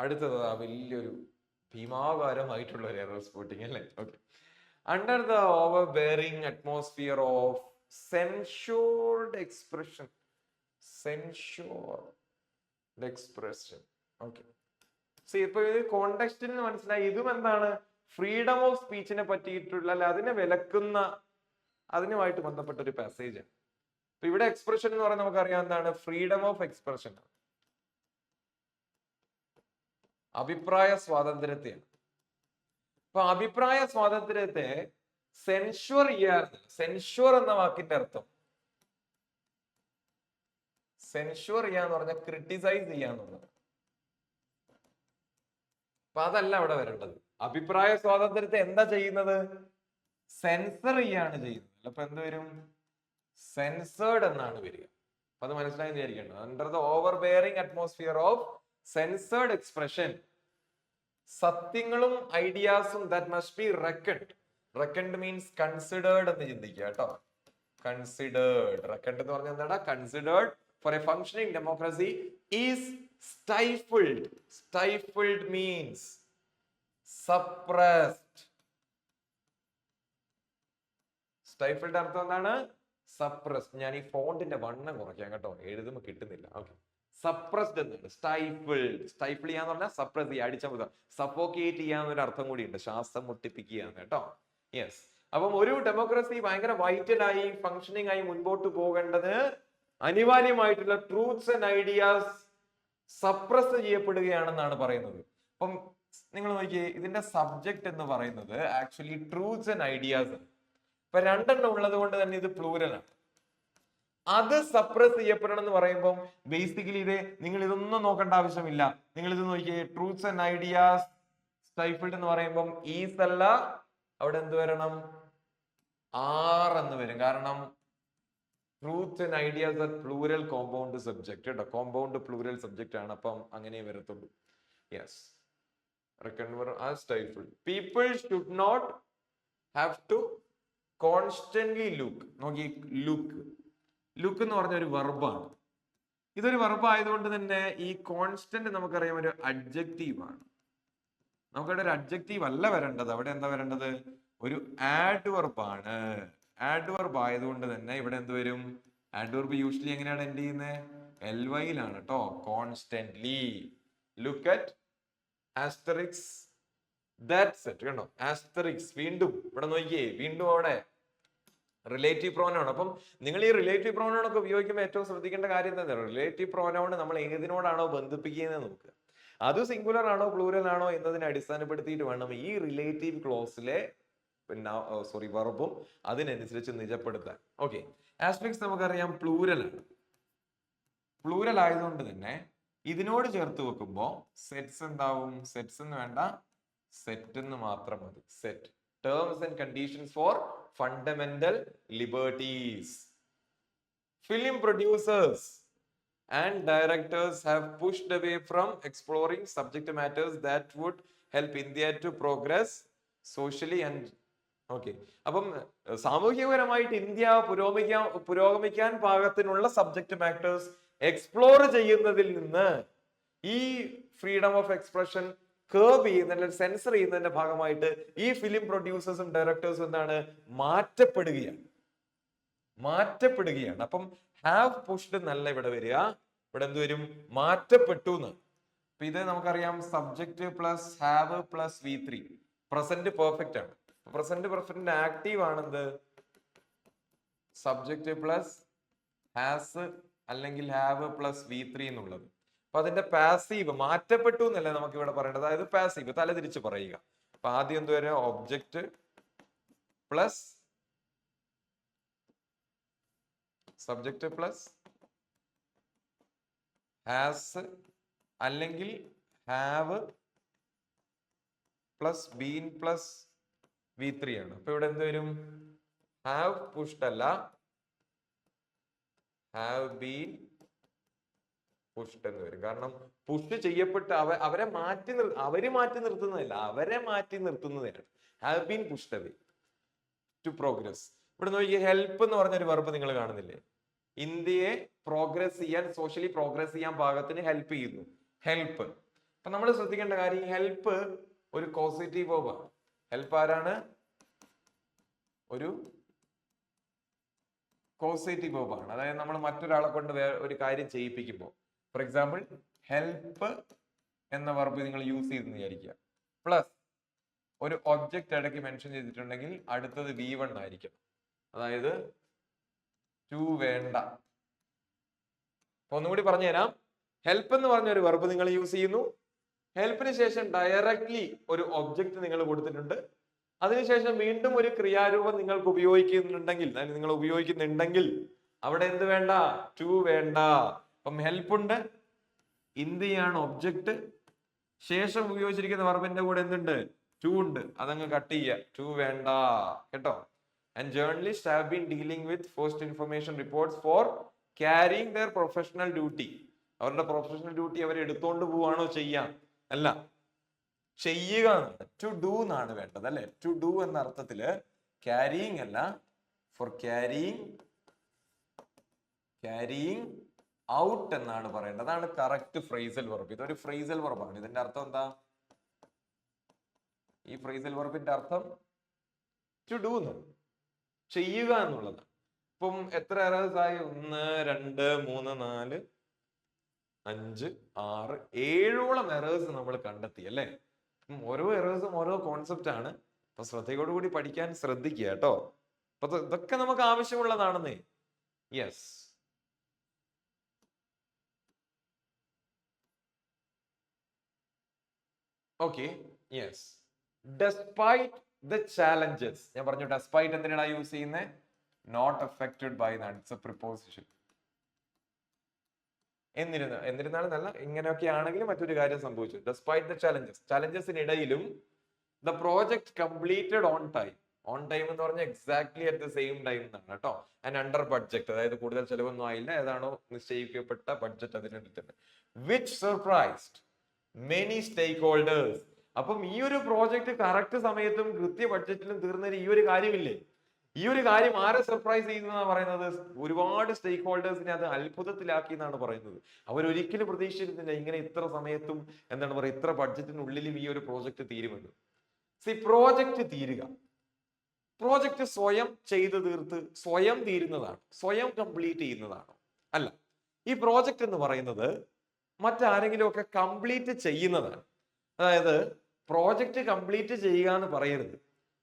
അടുത്തത് വലിയൊരു ഭീമാകാരമായിട്ടുള്ള ഒരു എറർ സ്പോട്ടിങ് അല്ലേ? Okay. Under the overbearing atmosphere of censured expression. Censured expression. Okay. See, ഇപ്പൊ ഇത് കോണ്ടെക്സ്റ്റിൽ നിന്ന് മനസ്സിലായി. ഇതും എന്താണ്? ഫ്രീഡം ഓഫ് സ്പീച്ചിനെ പറ്റിയിട്ടുള്ള, അല്ലെ അതിനെ വിലക്കുന്ന, അതിനുമായിട്ട് ബന്ധപ്പെട്ട ഒരു പാസേജ് ആണ്. അപ്പൊ ഇവിടെ എക്സ്പ്രഷൻ എന്ന് പറയുന്നത് നമുക്കറിയാം എന്താണ്? ഫ്രീഡം ഓഫ് എക്സ്പ്രഷൻ, അഭിപ്രായ സ്വാതന്ത്ര്യത്തെയാണ്. അപ്പൊ അഭിപ്രായ സ്വാതന്ത്ര്യത്തെ സെൻഷ്വർ ചെയ്യാൻ, സെൻഷ്വർ എന്ന വാക്കിന്റെ അർത്ഥം സെൻഷ്വർ ചെയ്യാന്ന് പറഞ്ഞാൽ ക്രിട്ടിസൈസ് ചെയ്യാന്നുള്ളത്. അപ്പൊ അതല്ല അവിടെ വരേണ്ടത്. അഭിപ്രായ സ്വാതന്ത്ര്യത്തെ എന്താ ചെയ്യുന്നത്? സെൻസർ ചെയ്യാണ് ചെയ്യുന്നത്. അപ്പൊ എന്ത് വരും? സെൻസേർഡ് എന്നാണ് വരിക. അപ്പൊ അത് മനസ്സിലായി വിചാരിക്കേണ്ടത്. Under the overbearing atmosphere of censored expression, സത്യങ്ങളും ഐഡിയാസും that must be reckoned. Reckoned means considered എന്ന് ചിന്തിക്കുക കേട്ടോ. കൺസിഡേർഡ്, റെക്കൺഡ് എന്ന് പറഞ്ഞാൽ എന്താണ്? Considered for a functioning democracy is stifled. Stifled means suppressed. Stifled അർത്ഥം എന്താണ്? സപ്രസ്ഡ്. ഞാൻ ഈ ഫോണ്ടിന്റെ വണ്ണം കുറയ്ക്കാം കേട്ടോ, എഴുതുമ്പോൾ കിട്ടുന്നില്ല. ഓക്കെ. സപ്രസ്ഡ് എന്നാണ്. സ്റ്റൈഫിൾഡ്. സ്റ്റൈഫിൾ ചെയ്യാന്ന് പറഞ്ഞാൽ സപ്രസ് ചെയ്യുക, അടിച്ചമർത്തുക. സഫോക്കേറ്റ് ചെയ്യാന്നൊരു അർത്ഥം കൂടിയുണ്ട്, ശ്വാസം മുട്ടിപ്പിക്കുക കേട്ടോ. യെസ്. അപ്പം ഒരു ഡെമോക്രസി ഭയങ്കര വൈറ്റഡ് ആയി ഫങ്ഷനിങ് ആയി മുൻപോട്ട് പോകേണ്ടത് അനിവാര്യമായിട്ടുള്ള ട്രൂത്ത്സ് ആൻഡ് ഐഡിയാസ് സപ്രസ് ചെയ്യപ്പെടുകയാണെന്നാണ് പറയുന്നത്. അപ്പം നിങ്ങൾ നോക്കിയേ, ഇതിന്റെ സബ്ജക്ട് എന്ന് പറയുന്നത് ആക്ച്വലി ട്രൂത്ത്സ് ആൻഡ് ഐഡിയാസ്. ഇപ്പൊ രണ്ടെണ്ണം ഉള്ളത് കൊണ്ട് തന്നെ ഇത് പ്ലൂരലാണ്. അത് സപ്രസ് ചെയ്യപ്പെടണം എന്ന് പറയുമ്പോൾ ബേസിക്കലി ഇത് നിങ്ങൾ ഇതൊന്നും നോക്കേണ്ട ആവശ്യമില്ല. നിങ്ങൾ ഇത് നോക്കിയേ, ട്രൂത്ത്സ് ആൻഡ് ഐഡിയാസ് സ്റ്റൈഫിൾഡ് എന്ന് പറയുമ്പോൾ ഈസ് അല്ല, അവിടെ എന്ത് വരണം? ആർ എന്ന് വരും. കാരണം truth and ideas are plural compound subject കേട്ടോ. കോമ്പൗണ്ട് പ്ലൂരൽ സബ്ജക്ട് ആണ്. അപ്പം അങ്ങനെ വരത്തുള്ളൂ. Yes. People should not have to constantly look. നോക്കി, ലുക്ക്. ലുക്ക് എന്ന് പറഞ്ഞ ഒരു വെർബാണ്. ഇതൊരു വെർബ് ആയതുകൊണ്ട് തന്നെ ഈ കോൺസ്റ്റന്റ് നമുക്കറിയാം ഒരു അഡ്ജക്റ്റീവ് ആണ്. നമുക്കവിടെ ഒരു അഡ്ജക്റ്റീവ് അല്ല വരേണ്ടത്. അവിടെ എന്താ വരേണ്ടത്? ഒരു ആഡ്വർബാണ്. ആഡ്വർബ് ആയതുകൊണ്ട് തന്നെ ഇവിടെ എന്ത് വരും? ആഡ്വർബ് യൂഷ്വലി എങ്ങനെയാണ് എൻഡ് ചെയ്യുന്നത്? ly ലാണ് കേട്ടോ. Constantly. Look at asterisks that's it കണ്ടോ. ആസ്റ്ററിക്സ്. വീണ്ടും ഇവിടെ നോക്കിയേ, വീണ്ടും അവിടെ റിലേറ്റീവ് പ്രോനൗൺ. അപ്പം നിങ്ങൾ ഈ റിലേറ്റീവ് പ്രോനൗൺ ഒക്കെ ഉപയോഗിക്കുമ്പോൾ ഏറ്റവും ശ്രദ്ധിക്കേണ്ട കാര്യം എന്താ? റിലേറ്റീവ് പ്രോനൗൺ നമ്മൾ ഏതിനോടാണോ ബന്ധിപ്പിക്കുന്നത് നോക്കുക. അത് സിംഗുലർ ആണോ പ്ലൂരൽ ആണോ എന്നതിനെ അടിസ്ഥാനപ്പെടുത്തിയിട്ട് വേണം ഈ റിലേറ്റീവ് ക്ലോസിലെ വെർബും അതിനനുസരിച്ച് നിജപ്പെടുത്താൻ. ഓക്കെ. ആസ്പെക്ട്സ് നമുക്കറിയാം പ്ലൂരൽ ആണ്. പ്ലൂരൽ ആയതുകൊണ്ട് തന്നെ ഇതിനോട് ചേർത്ത് വെക്കുമ്പോൾ സെറ്റ്സ് എന്താവും? സെറ്റ്സ് എന്ന് വേണ്ട, സെറ്റ് എന്ന് മാത്രം മതി. Set. Terms and conditions for fundamental liberties. Film producers and directors have pushed away from exploring subject matters that would help India to progress socially and okay. അപ്പം സാമൂഹികപരമായിട്ട് ഇന്ത്യ പുരോഗമിക്കാൻ പാകത്തിനുള്ള subject matters explore ചെയ്യുന്നതിൽ നിന്ന് ഈ freedom of expression curve ചെയ്യുന്നതിന്റെ, sensor ചെയ്യുന്നതിന്റെ ഭാഗമായിട്ട് ഈ film പ്രൊഡ്യൂസേഴ്സും ഡയറക്ടേഴ്സും എന്താണ്? മാറ്റപ്പെടുകയാണ്. അപ്പം ഹാവ് പുഷ്ഡ് എന്നല്ല ഇവിടെ വരിക. ഇവിടെ എന്ത് വരും? മാറ്റപ്പെട്ടു എന്ന്. അപ്പൊ ഇത് നമുക്കറിയാം subject plus have plus V3. Present perfect ആണ്. പ്രസന്റ് പെർഫെക്റ്റ് ആക്റ്റീവ് ആണെന്ത്? സബ്ജക്ട് പ്ലസ് ഹാസ് അല്ലെങ്കിൽ ഹാവ് പ്ലസ് V3 എന്നുള്ളത്. അപ്പൊ അതിന്റെ പാസീവ് മാറ്റപ്പെട്ടു എന്നല്ലേ നമുക്ക് ഇവിടെ പറയേണ്ടത്. അതായത് പാസീവ് തലതിരിച്ച് പറയുക. അപ്പൊ ആദ്യം എന്ത് വരെ? Object plus subject plus has അല്ലെങ്കിൽ have plus been plus V3 ആണ്. അപ്പൊ ഇവിടെ എന്ത് വരും? ഹാവ് പുഷ്ഡ് അല്ല, ഹാവ് ബീൻ പുഷ്ഡ് എന്ന് വരും. കാരണം പുഷ് ചെയ്യപ്പെട്ട് അവരെ മാറ്റി നിർത്തുന്നതല്ല, അവരെ മാറ്റി നിർത്തുന്നതാണ്. Have been pushed away to progress. ഇവിടെ നോക്കിയ ഹെൽപ്പ് എന്ന് പറഞ്ഞൊരു വെർബ് നിങ്ങൾ കാണുന്നില്ലേ? ഇന്ത്യയെ പ്രോഗ്രസ് ചെയ്യാൻ, സോഷ്യലി പ്രോഗ്രസ് ചെയ്യാൻ പാകത്തിന് ഹെൽപ്പ് ചെയ്യുന്നു. ഹെൽപ്പ്. അപ്പൊ നമ്മൾ ശ്രദ്ധിക്കേണ്ട കാര്യം ഹെൽപ്പ് ഒരു കോസേറ്റീവ് വേർബാണ്. ഹെൽപ്പ് ആരാണ്? ഒരു കോസേറ്റീവ് വേർബാണ്. അതായത് നമ്മൾ മറ്റൊരാളെ കൊണ്ട് ഒരു കാര്യം ചെയ്യിപ്പിക്കുമ്പോൾ, ഫോർ എക്സാമ്പിൾ ഹെൽപ്പ് എന്ന വെർബ് നിങ്ങൾ യൂസ് ചെയ്തെന്ന് വിചാരിക്കുക, പ്ലസ് ഒരു ഒബ്ജക്റ്റ് ഇടയ്ക്ക് മെൻഷൻ ചെയ്തിട്ടുണ്ടെങ്കിൽ അടുത്തത് V1 ആയിരിക്കും. അതായത് ടു വേണ്ട. അപ്പൊ ഒന്നുകൂടി പറഞ്ഞു തരാം. ഹെൽപ്പ് എന്ന് പറഞ്ഞ ഒരു വെർബ് നിങ്ങൾ യൂസ് ചെയ്യുന്നു. ഹെൽപ്പിന് ശേഷം ഡയറക്ട്ലി ഒരു ഒബ്ജക്റ്റ് നിങ്ങൾ കൊടുത്തിട്ടുണ്ട്. അതിനുശേഷം വീണ്ടും ഒരു ക്രിയാരൂപം നിങ്ങൾക്ക് ഉപയോഗിക്കുന്നുണ്ടെങ്കിൽ അവിടെ എന്ത് വേണ്ട? ടു വേണ്ട. അപ്പം ഹെൽപ്പ് ഉണ്ട്, ഇന്ത്യയാണ് ഒബ്ജക്റ്റ്, ശേഷം ഉപയോഗിച്ചിരിക്കുന്ന വെർബിന്റെ കൂടെ എന്തുണ്ട്? ടു ഉണ്ട്. അതങ്ങ് കട്ട് ചെയ്യുക, ടു വേണ്ട കേട്ടോ. And journalists have been dealing with first information reports for carrying their professional duty. അവരുടെ പ്രൊഫഷണൽ ഡ്യൂട്ടി അവർ എടുത്തോണ്ട് പോവാണോ ചെയ്യാം? അല്ല, ചെയ്യുക എന്നാണ്. ടു ഡു എന്നാണ് വേണ്ടത് അല്ലെ? ടു ഡു എന്ന അർത്ഥത്തില് ക്യാരിയിങ് അല്ല, ഫോർ ക്യാരിയിങ് ഔട്ട് എന്നാണ് പറയേണ്ടത്. അതാണ് കറക്റ്റ് ഫ്രേസൽ വെർബ്. ഇതൊരു ഫ്രേസൽ വെർബാണ്. ഇതിന്റെ അർത്ഥം എന്താ? ഈ ഫ്രേസൽ വെർബിന്റെ അർത്ഥം ടു ഡു എന്നാണ്, ചെയ്യുക എന്നുള്ളതാണ്. ഇപ്പം എത്ര എറേഴ്സ് ആയി? 1 2 3 4 5 6 7ഓളം എറേഴ്സ് നമ്മൾ കണ്ടെത്തി അല്ലെ? ഓരോ എറേഴ്സും ഓരോ കോൺസെപ്റ്റ് ആണ്. അപ്പൊ ശ്രദ്ധയോടുകൂടി പഠിക്കാൻ ശ്രദ്ധിക്കുക കേട്ടോ. അപ്പൊ ഇതൊക്കെ നമുക്ക് ആവശ്യമുള്ളതാണെന്നേ. Yes, okay, yes. Despite the challenges. ഞാൻ പറഞ്ഞു ഡെസ്പൈറ്റ് എന്തിനാണ് യൂസ് ചെയ്യുന്നത്? നോട്ട് അഫക്റ്റഡ് ബൈ എന്നാണ്. It's a preposition. എന്നിരുന്നാലും നല്ല ഇങ്ങനെയൊക്കെ ആണെങ്കിലും മറ്റൊരു കാര്യം സംഭവിച്ചു. ഡെസ്പൈറ്റ് ദ ചാലഞ്ചസ്, ചാലഞ്ചസിനിടയിലും the project completed on time. On time എന്ന് പറഞ്ഞാൽ exactly at the same time എന്നാണ് കേട്ടോ. ആൻഡ് അണ്ടർ ബഡ്ജറ്റ്, അതായത് കൂടുതൽ ചെലവൊന്നും ആയില്ല, ഏതാണോ നിശ്ചയിക്കപ്പെട്ട ബഡ്ജറ്റ് അതിനടുത്തുണ്ട്. Which surprised many stakeholders. അപ്പം ഈ ഒരു പ്രോജക്റ്റ് കറക്റ്റ് സമയത്തും കൃത്യ ബഡ്ജറ്റിലും തീർന്നതിന് ഈ ഒരു കാര്യമില്ലേ, ഈ ഒരു കാര്യം ആരെ സർപ്രൈസ് ചെയ്യുന്നതാണ് പറയുന്നത്? ഒരുപാട് സ്റ്റേക്ക് ഹോൾഡേഴ്സിനെ അത് അത്ഭുതത്തിലാക്കി എന്നാണ് പറയുന്നത്. അവരൊരിക്കലും പ്രതീക്ഷിച്ചിരുന്നില്ല ഇങ്ങനെ ഇത്ര സമയത്തും എന്താണ് പറയുക, ഇത്ര ബഡ്ജറ്റിനുള്ളിലും ഈ ഒരു പ്രോജക്റ്റ് തീരുമെന്ന്. പ്രോജക്റ്റ് തീരുക, പ്രോജക്റ്റ് സ്വയം ചെയ്ത് തീർത്ത് സ്വയം തീരുന്നതാണ്, സ്വയം കംപ്ലീറ്റ് ചെയ്യുന്നതാണോ? അല്ല. ഈ പ്രോജക്റ്റ് എന്ന് പറയുന്നത് മറ്റാരെങ്കിലും ഒക്കെ കംപ്ലീറ്റ് ചെയ്യുന്നതാണ്. അതായത് പ്രോജക്റ്റ് കംപ്ലീറ്റ് ചെയ്യുക എന്ന് പറയരുത്.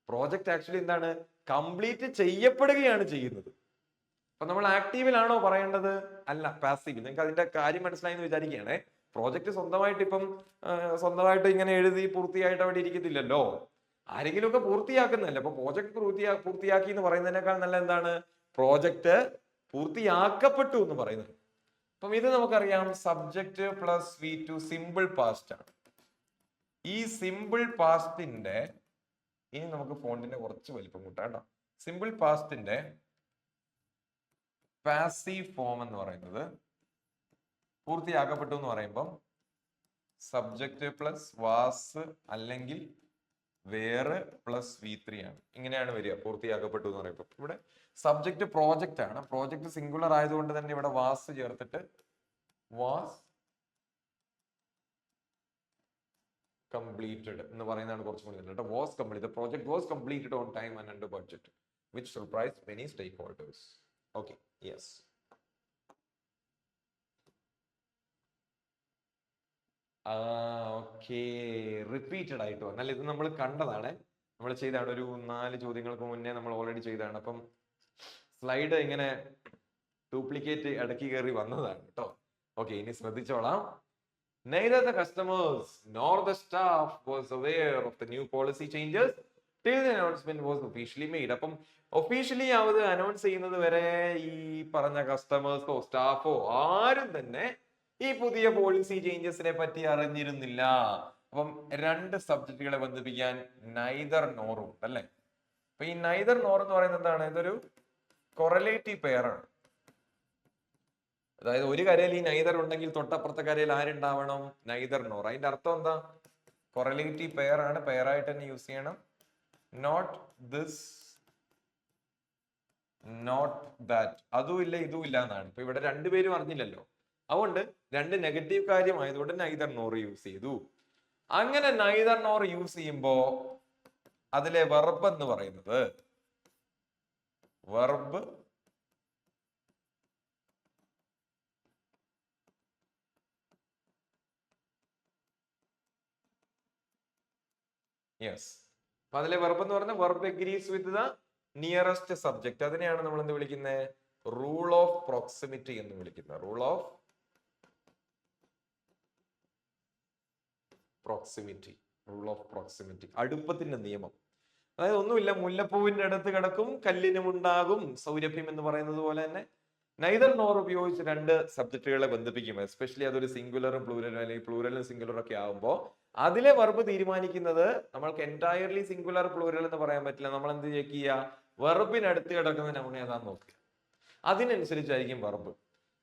പ്രോജക്റ്റ് ആക്ച്വലി എന്താണ്? കംപ്ലീറ്റ് ചെയ്യപ്പെടുകയാണ് ചെയ്യുന്നത്. അപ്പൊ നമ്മൾ ആക്റ്റീവിലാണോ പറയേണ്ടത്? അല്ല, പാസീവ്. നിങ്ങൾക്ക് അതിന്റെ കാര്യം മനസ്സിലായി എന്ന് വിചാരിക്കുകയാണേ. പ്രോജക്റ്റ് സ്വന്തമായിട്ട് ഇങ്ങനെ എഴുതി പൂർത്തിയായിട്ട് അവിടെ ഇരിക്കത്തില്ലല്ലോ, ആരെങ്കിലും ഒക്കെ പൂർത്തിയാക്കുന്നതല്ലേ. അപ്പൊ പ്രോജക്റ്റ് പൂർത്തിയാക്കി എന്ന് പറയുന്നതിനേക്കാൾ നല്ല എന്താണ്? പ്രോജക്റ്റ് പൂർത്തിയാക്കപ്പെട്ടു എന്ന് പറയുന്നത്. അപ്പം ഇത് നമുക്കറിയാം, subject plus V2 simple past ആണ്. ഈ സിമ്പിൾ പാസ്റ്റിന്റെ ഇനി നമുക്ക് ഫോണ്ടിന്റെ കുറച്ച് വലിപ്പം കൂട്ടാം കേട്ടോ. സിമ്പിൾ പാസ്റ്റിന്റെ പാസീവ് ഫോം എന്ന് പറയുന്നത്, പൂർത്തിയാക്കപ്പെട്ടു എന്ന് പറയുമ്പം സബ്ജക്റ്റ് പ്ലസ് വാസ് അല്ലെങ്കിൽ വേറെ പ്ലസ് V3 ആണ്. ഇങ്ങനെയാണ് വരിക പൂർത്തിയാക്കപ്പെട്ടു എന്ന് പറയുമ്പോൾ. ഇവിടെ സബ്ജക്റ്റ് പ്രോജക്റ്റ് ആണ്. പ്രോജക്റ്റ് സിംഗുലർ ആയതുകൊണ്ട് തന്നെ ഇവിടെ വാസ് ചേർത്തിട്ട് വാസ് കംപ്ലീറ്റഡ് എന്ന് പറയുന്നതാണ് കുറച്ചും കൂടി കേട്ടോ. Was complete, the project was completed on time and under budget which surprised many stakeholders. Okay, yes. Okay, repeated ആയിട്ട് വന്നാൽ ഇത് നമ്മൾ കണ്ടതാണ്, നമ്മൾ ചെയ്താണ്. ഒരു 4 ചോദ്യങ്ങൾക്ക് മുന്നേ നമ്മൾ ഓൾറെഡി ചെയ്താണ്. അപ്പം സ്ലൈഡ് ഇങ്ങനെ ഡ്യൂപ്ലിക്കേറ്റ് ഇടയ്ക്ക് കയറി വന്നതാണ് കേട്ടോ. ഓക്കെ, ഇനി ശ്രദ്ധിച്ചോളാം. Neither the customers nor the staff was aware of the new policy changes till the announcement was officially made. അപ്പം ഒഫീഷ്യലി അത് അനൗൺസ് ചെയ്യുന്നത് വരെ ഈ പറഞ്ഞ കസ്റ്റമേഴ്സോ സ്റ്റാഫോ ആരും തന്നെ ഈ പുതിയ പോളിസി ചേഞ്ചസിനെ പറ്റി അറിഞ്ഞിരുന്നില്ല. അപ്പം 2 സബ്ജക്റ്റുകളെ ബന്ധിപ്പിക്കാൻ നൈദർ നോറും അല്ലെ. അപ്പൊ ഈ നൈദർ നോർ എന്ന് പറയുന്നത് എന്താണ്? ഇതൊരു കൊറലേറ്റീവ് പെയർ ആണ്. അതായത് ഒരു കരയിൽ ഈ നൈദർ ഉണ്ടെങ്കിൽ തൊട്ടപ്പുറത്തെ കരയിൽ ആരുണ്ടാവണം? Neither nor. അതിന്റെ അർത്ഥം എന്താ? കൊറലേറ്റീവ് പെയർ ആണ്, പെയർ ആയിട്ട് തന്നെ യൂസ് ചെയ്യണം. നോട്ട് ദിസ് നോട്ട് ദാറ്റ്, അതും ഇല്ല ഇതും ഇല്ല എന്നാണ്. ഇപ്പൊ ഇവിടെ 2 പേരും അറിഞ്ഞില്ലല്ലോ. അതുകൊണ്ട് രണ്ട് നെഗറ്റീവ് കാര്യമായതുകൊണ്ട് നൈദർ നോർ യൂസ് ചെയ്തു. അങ്ങനെ നൈദർ നോർ യൂസ് ചെയ്യുമ്പോ അതിലെ വെർബ് എന്ന് പറയുന്നത് വെർബ് യെസ്. അപ്പൊ അതിലെ വെർബ് എന്ന് പറഞ്ഞാൽ verb agrees with the nearest subject. അതിനെയാണ് നമ്മൾ എന്ത് വിളിക്കുന്നത്? റൂൾ ഓഫ് പ്രോക്സിമിറ്റി എന്ന് വിളിക്കുന്നത്. Rule of proximity. Rule of proximity, അടുപ്പത്തിന്റെ നിയമം. അതായത് ഒന്നുമില്ല, മുല്ലപ്പൂവിന്റെ അടുത്ത് കിടക്കും കല്ലിനും ഉണ്ടാകും സൗരഭ്യം എന്ന് പറയുന്നത് പോലെ തന്നെ നൈദർ നോർ ഉപയോഗിച്ച് രണ്ട് സബ്ജക്റ്റുകളെ ബന്ധിപ്പിക്കും. എസ്പെഷ്യലി അതൊരു സിംഗുലറും പ്ലൂരലും അല്ലെങ്കിൽ പ്ലൂരലും സിംഗുലറും ഒക്കെ ആകുമ്പോൾ അതിലെ വെർബ് തീരുമാനിക്കുന്നത് നമ്മൾക്ക് എൻറ്റയർലി സിംഗുലർ പ്ലൂരൽ എന്ന് പറയാൻ പറ്റില്ല. നമ്മൾ എന്ത് ചെക്ക് ചെയ്യുക? വെർബിനടുത്ത് കിടക്കുന്ന നൗൺ ഏതാന്ന് നോക്കുക. അതിനനുസരിച്ചായിരിക്കും വെർബ്.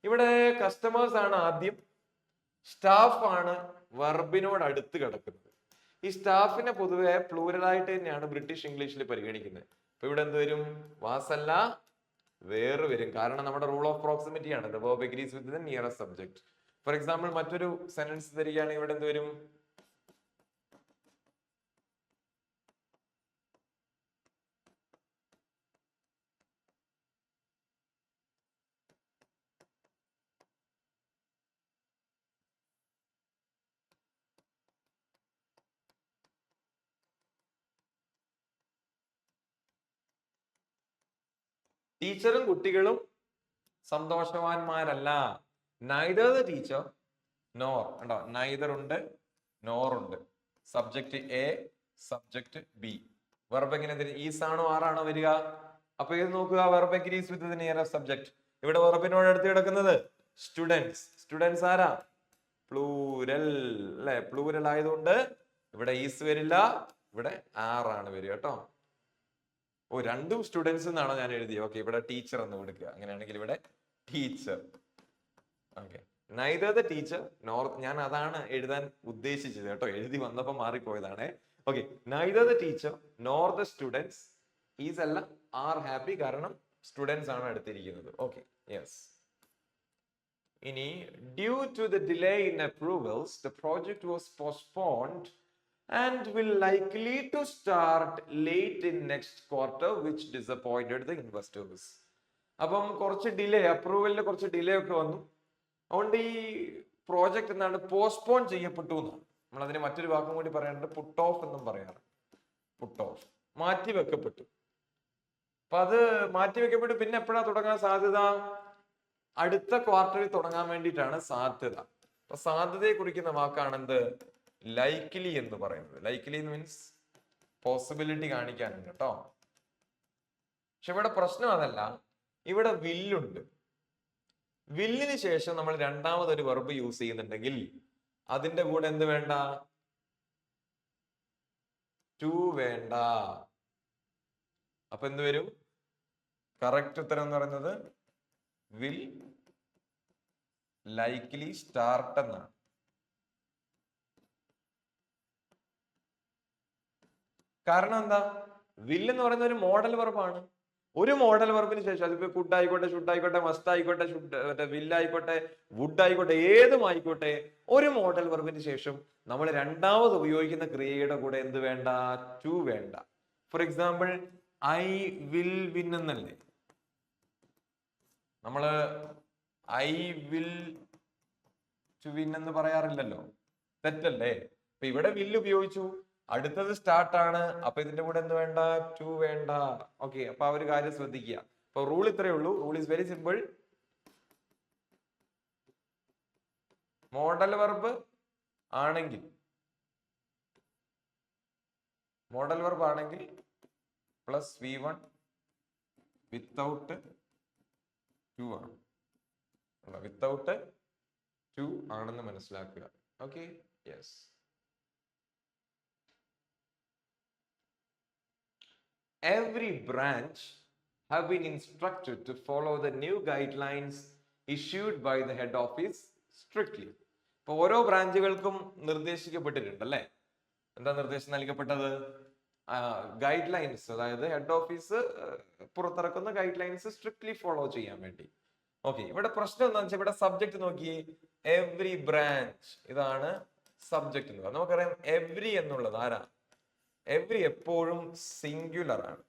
ഇവിടെ കസ്റ്റമേഴ്സ് ആണ് ആദ്യം, സ്റ്റാഫ് ആണ് വെർബിനോട് അടുത്ത് കിടക്കുന്നത്. ഈ സ്റ്റാഫിനെ പൊതുവെ പ്ലൂരലായിട്ട് തന്നെയാണ് ബ്രിട്ടീഷ് ഇംഗ്ലീഷിൽ പരിഗണിക്കുന്നത്. അപ്പൊ ഇവിടെ എന്ത് വരും? വാസല്ല വേറെ വരും. കാരണം നമ്മുടെ റൂൾ ഓഫ് പ്രോക്സിമിറ്റി ആണ്. The verb agrees with the nearest subject. For example മറ്റൊരു സെന്റൻസ് തരികയാണെങ്കിൽ ഇവിടെ എന്ത് വരും? ടീച്ചറും കുട്ടികളും സന്തോഷവാന്മാരല്ല. Neither the teacher nor. ഉണ്ടോ? നൈദർ ഉണ്ട്, നോർ ഉണ്ട്. Subject A, subject B. Verb എങ്ങനെ തരും? ഈസ് ആണോ ആറാണോ വരിക? അപ്പൊ ഇത് നോക്കുക, verb agrees with the nearest subject. ഇവിടെ വെർബിനോട് അടുത്ത് കിടക്കുന്നത് സ്റ്റുഡൻസ്. സ്റ്റുഡൻസ് ആരാ? പ്ലൂരൽ അല്ലെ? പ്ലൂരൽ ആയതുകൊണ്ട് ഇവിടെ ഈസ് വരില്ല, ഇവിടെ ആറാണ് വരിക കേട്ടോ. ഓ, രണ്ടും സ്റ്റുഡൻസ് എന്നാണോ ഞാൻ എഴുതിയത്? ഓക്കെ, ഇവിടെ ടീച്ചർ എന്ന് കൊടുക്കുക. അങ്ങനെയാണെങ്കിൽ ഇവിടെ teacher. Okay, neither the teacher nor. ഞാൻ അതാണ് എഴുതാൻ ഉദ്ദേശിച്ചത് കേട്ടോ, എഴുതി വന്നപ്പോ മാറിപ്പോയതാണ്. Okay, neither the teacher nor the students is അല്ല, ആർ ഹാപ്പി. കാരണം സ്റ്റുഡൻസ് ആണ് എടുത്തിരിക്കുന്നത്. Okay, yes. ഇനി due to the delay in approvals the project was postponed and will likely to start late in next quarter which disappointed the investors. അപ്പം കുറച്ച് delay, അപ്രൂവലിന് കുറച്ച് delay ഒക്കെ വന്നു. അതുകൊണ്ട് ഈ പ്രോജക്റ്റ് എന്താണ്? പോസ്റ്റ്പോൺ ചെയ്യപ്പെട്ടു എന്നാണ്. നമ്മൾ അതിന് മറ്റൊരു വാക്കും കൂടി പറയാറുണ്ട്, പുട്ട് ഓഫ് എന്നും പറയാറ്. പുട്ട് ഓഫ്, മാറ്റി വെക്കപ്പെട്ടു. അപ്പൊ അത് മാറ്റി വെക്കപ്പെട്ടു. പിന്നെ എപ്പോഴാ തുടങ്ങാൻ സാധ്യത? അടുത്ത ക്വാർട്ടറിൽ തുടങ്ങാൻ വേണ്ടിയിട്ടാണ് സാധ്യത. അപ്പൊ സാധ്യതയെ കുറിക്കുന്ന വാക്കാണ് എന്ത്? ലൈക്ലി എന്ന് പറയുന്നത്. ലൈക്ലി മീൻസ് പോസിബിലിറ്റി കാണിക്കാനുണ്ട് കേട്ടോ. പക്ഷെ ഇവിടെ പ്രശ്നം അതല്ല, ഇവിടെ വില്ലുണ്ട്. വില്ലിന് ശേഷം നമ്മൾ രണ്ടാമതൊരു വെർബ് യൂസ് ചെയ്യുന്നുണ്ടെങ്കിൽ അതിന്റെ കൂടെ എന്ത് വേണ്ട? ടു വേണ്ട. അപ്പൊ എന്ത് വരും? കറക്റ്റ് ഉത്തരം എന്ന് പറയുന്നത് വിൽ ലൈക്ലി സ്റ്റാർട്ട് എന്നാണ്. കാരണം എന്താ? വിൽ എന്ന് പറയുന്ന ഒരു മോഡൽ വെർബാണ്. ഒരു മോഡൽ വെർബിന് ശേഷം അതിപ്പോ കുഡ് ആയിക്കോട്ടെ, ഷുഡ് ആയിക്കോട്ടെ, മസ്റ്റ് ആയിക്കോട്ടെ, വില്ലായിക്കോട്ടെ, വുഡ് ആയിക്കോട്ടെ, ഏതും ആയിക്കോട്ടെ, ഒരു മോഡൽ വെർബിന് ശേഷം നമ്മൾ രണ്ടാമത് ഉപയോഗിക്കുന്ന ക്രിയയുടെ കൂടെ എന്ത് വേണ്ട? ടു വേണ്ട. For example I will win എന്നല്ലേ നമ്മള് ഐ വിൽ ടു വിൻ എന്ന് പറയാറില്ലല്ലോ, തെറ്റല്ലേ? അപ്പൊ ഇവിടെ വില്ല് ഉപയോഗിച്ചു, അടുത്തത് സ്റ്റാർട്ടാണ്. അപ്പൊ ഇതിന്റെ കൂടെ എന്ത് വേണ്ട? ടു വേണ്ട. ഓക്കെ, അപ്പൊ ആ ഒരു കാര്യം ശ്രദ്ധിക്കുക. അപ്പൊ റൂൾ ഇത്രയേ ഉള്ളൂ. Rule is very simple. Modal verb ആണെങ്കിൽ പ്ലസ് V1 വിത്തൗട്ട് ടു ആണ്. വിത്തൗട്ട് ടു ആണെന്ന് മനസ്സിലാക്കുക. Okay, yes. Every branch have been instructed to follow the new guidelines issued by the head office strictly. ഇപ്പൊ ഓരോ ബ്രാഞ്ചുകൾക്കും നിർദ്ദേശിക്കപ്പെട്ടിട്ടുണ്ട് അല്ലെ? എന്താ നിർദ്ദേശം നൽകപ്പെട്ടത്? ഗൈഡ് ലൈൻസ്, അതായത് ഹെഡ് ഓഫീസ് പുറത്തിറക്കുന്ന ഗൈഡ് ലൈൻസ് സ്ട്രിക്ട്ലി ഫോളോ ചെയ്യാൻ വേണ്ടി. ഓക്കെ, ഇവിടെ പ്രശ്നം എന്താണെന്ന് വെച്ചാൽ ഇവിടെ സബ്ജക്ട് നോക്കിയേ, എവ്രി ബ്രാഞ്ച്, ഇതാണ് സബ്ജക്റ്റ് എന്ന് പറയുന്നത്. നമുക്കറിയാം എവ്രി എന്നുള്ളത് ആരാ? എവ്രി എപ്പോഴും സിംഗുലർ ആണ്,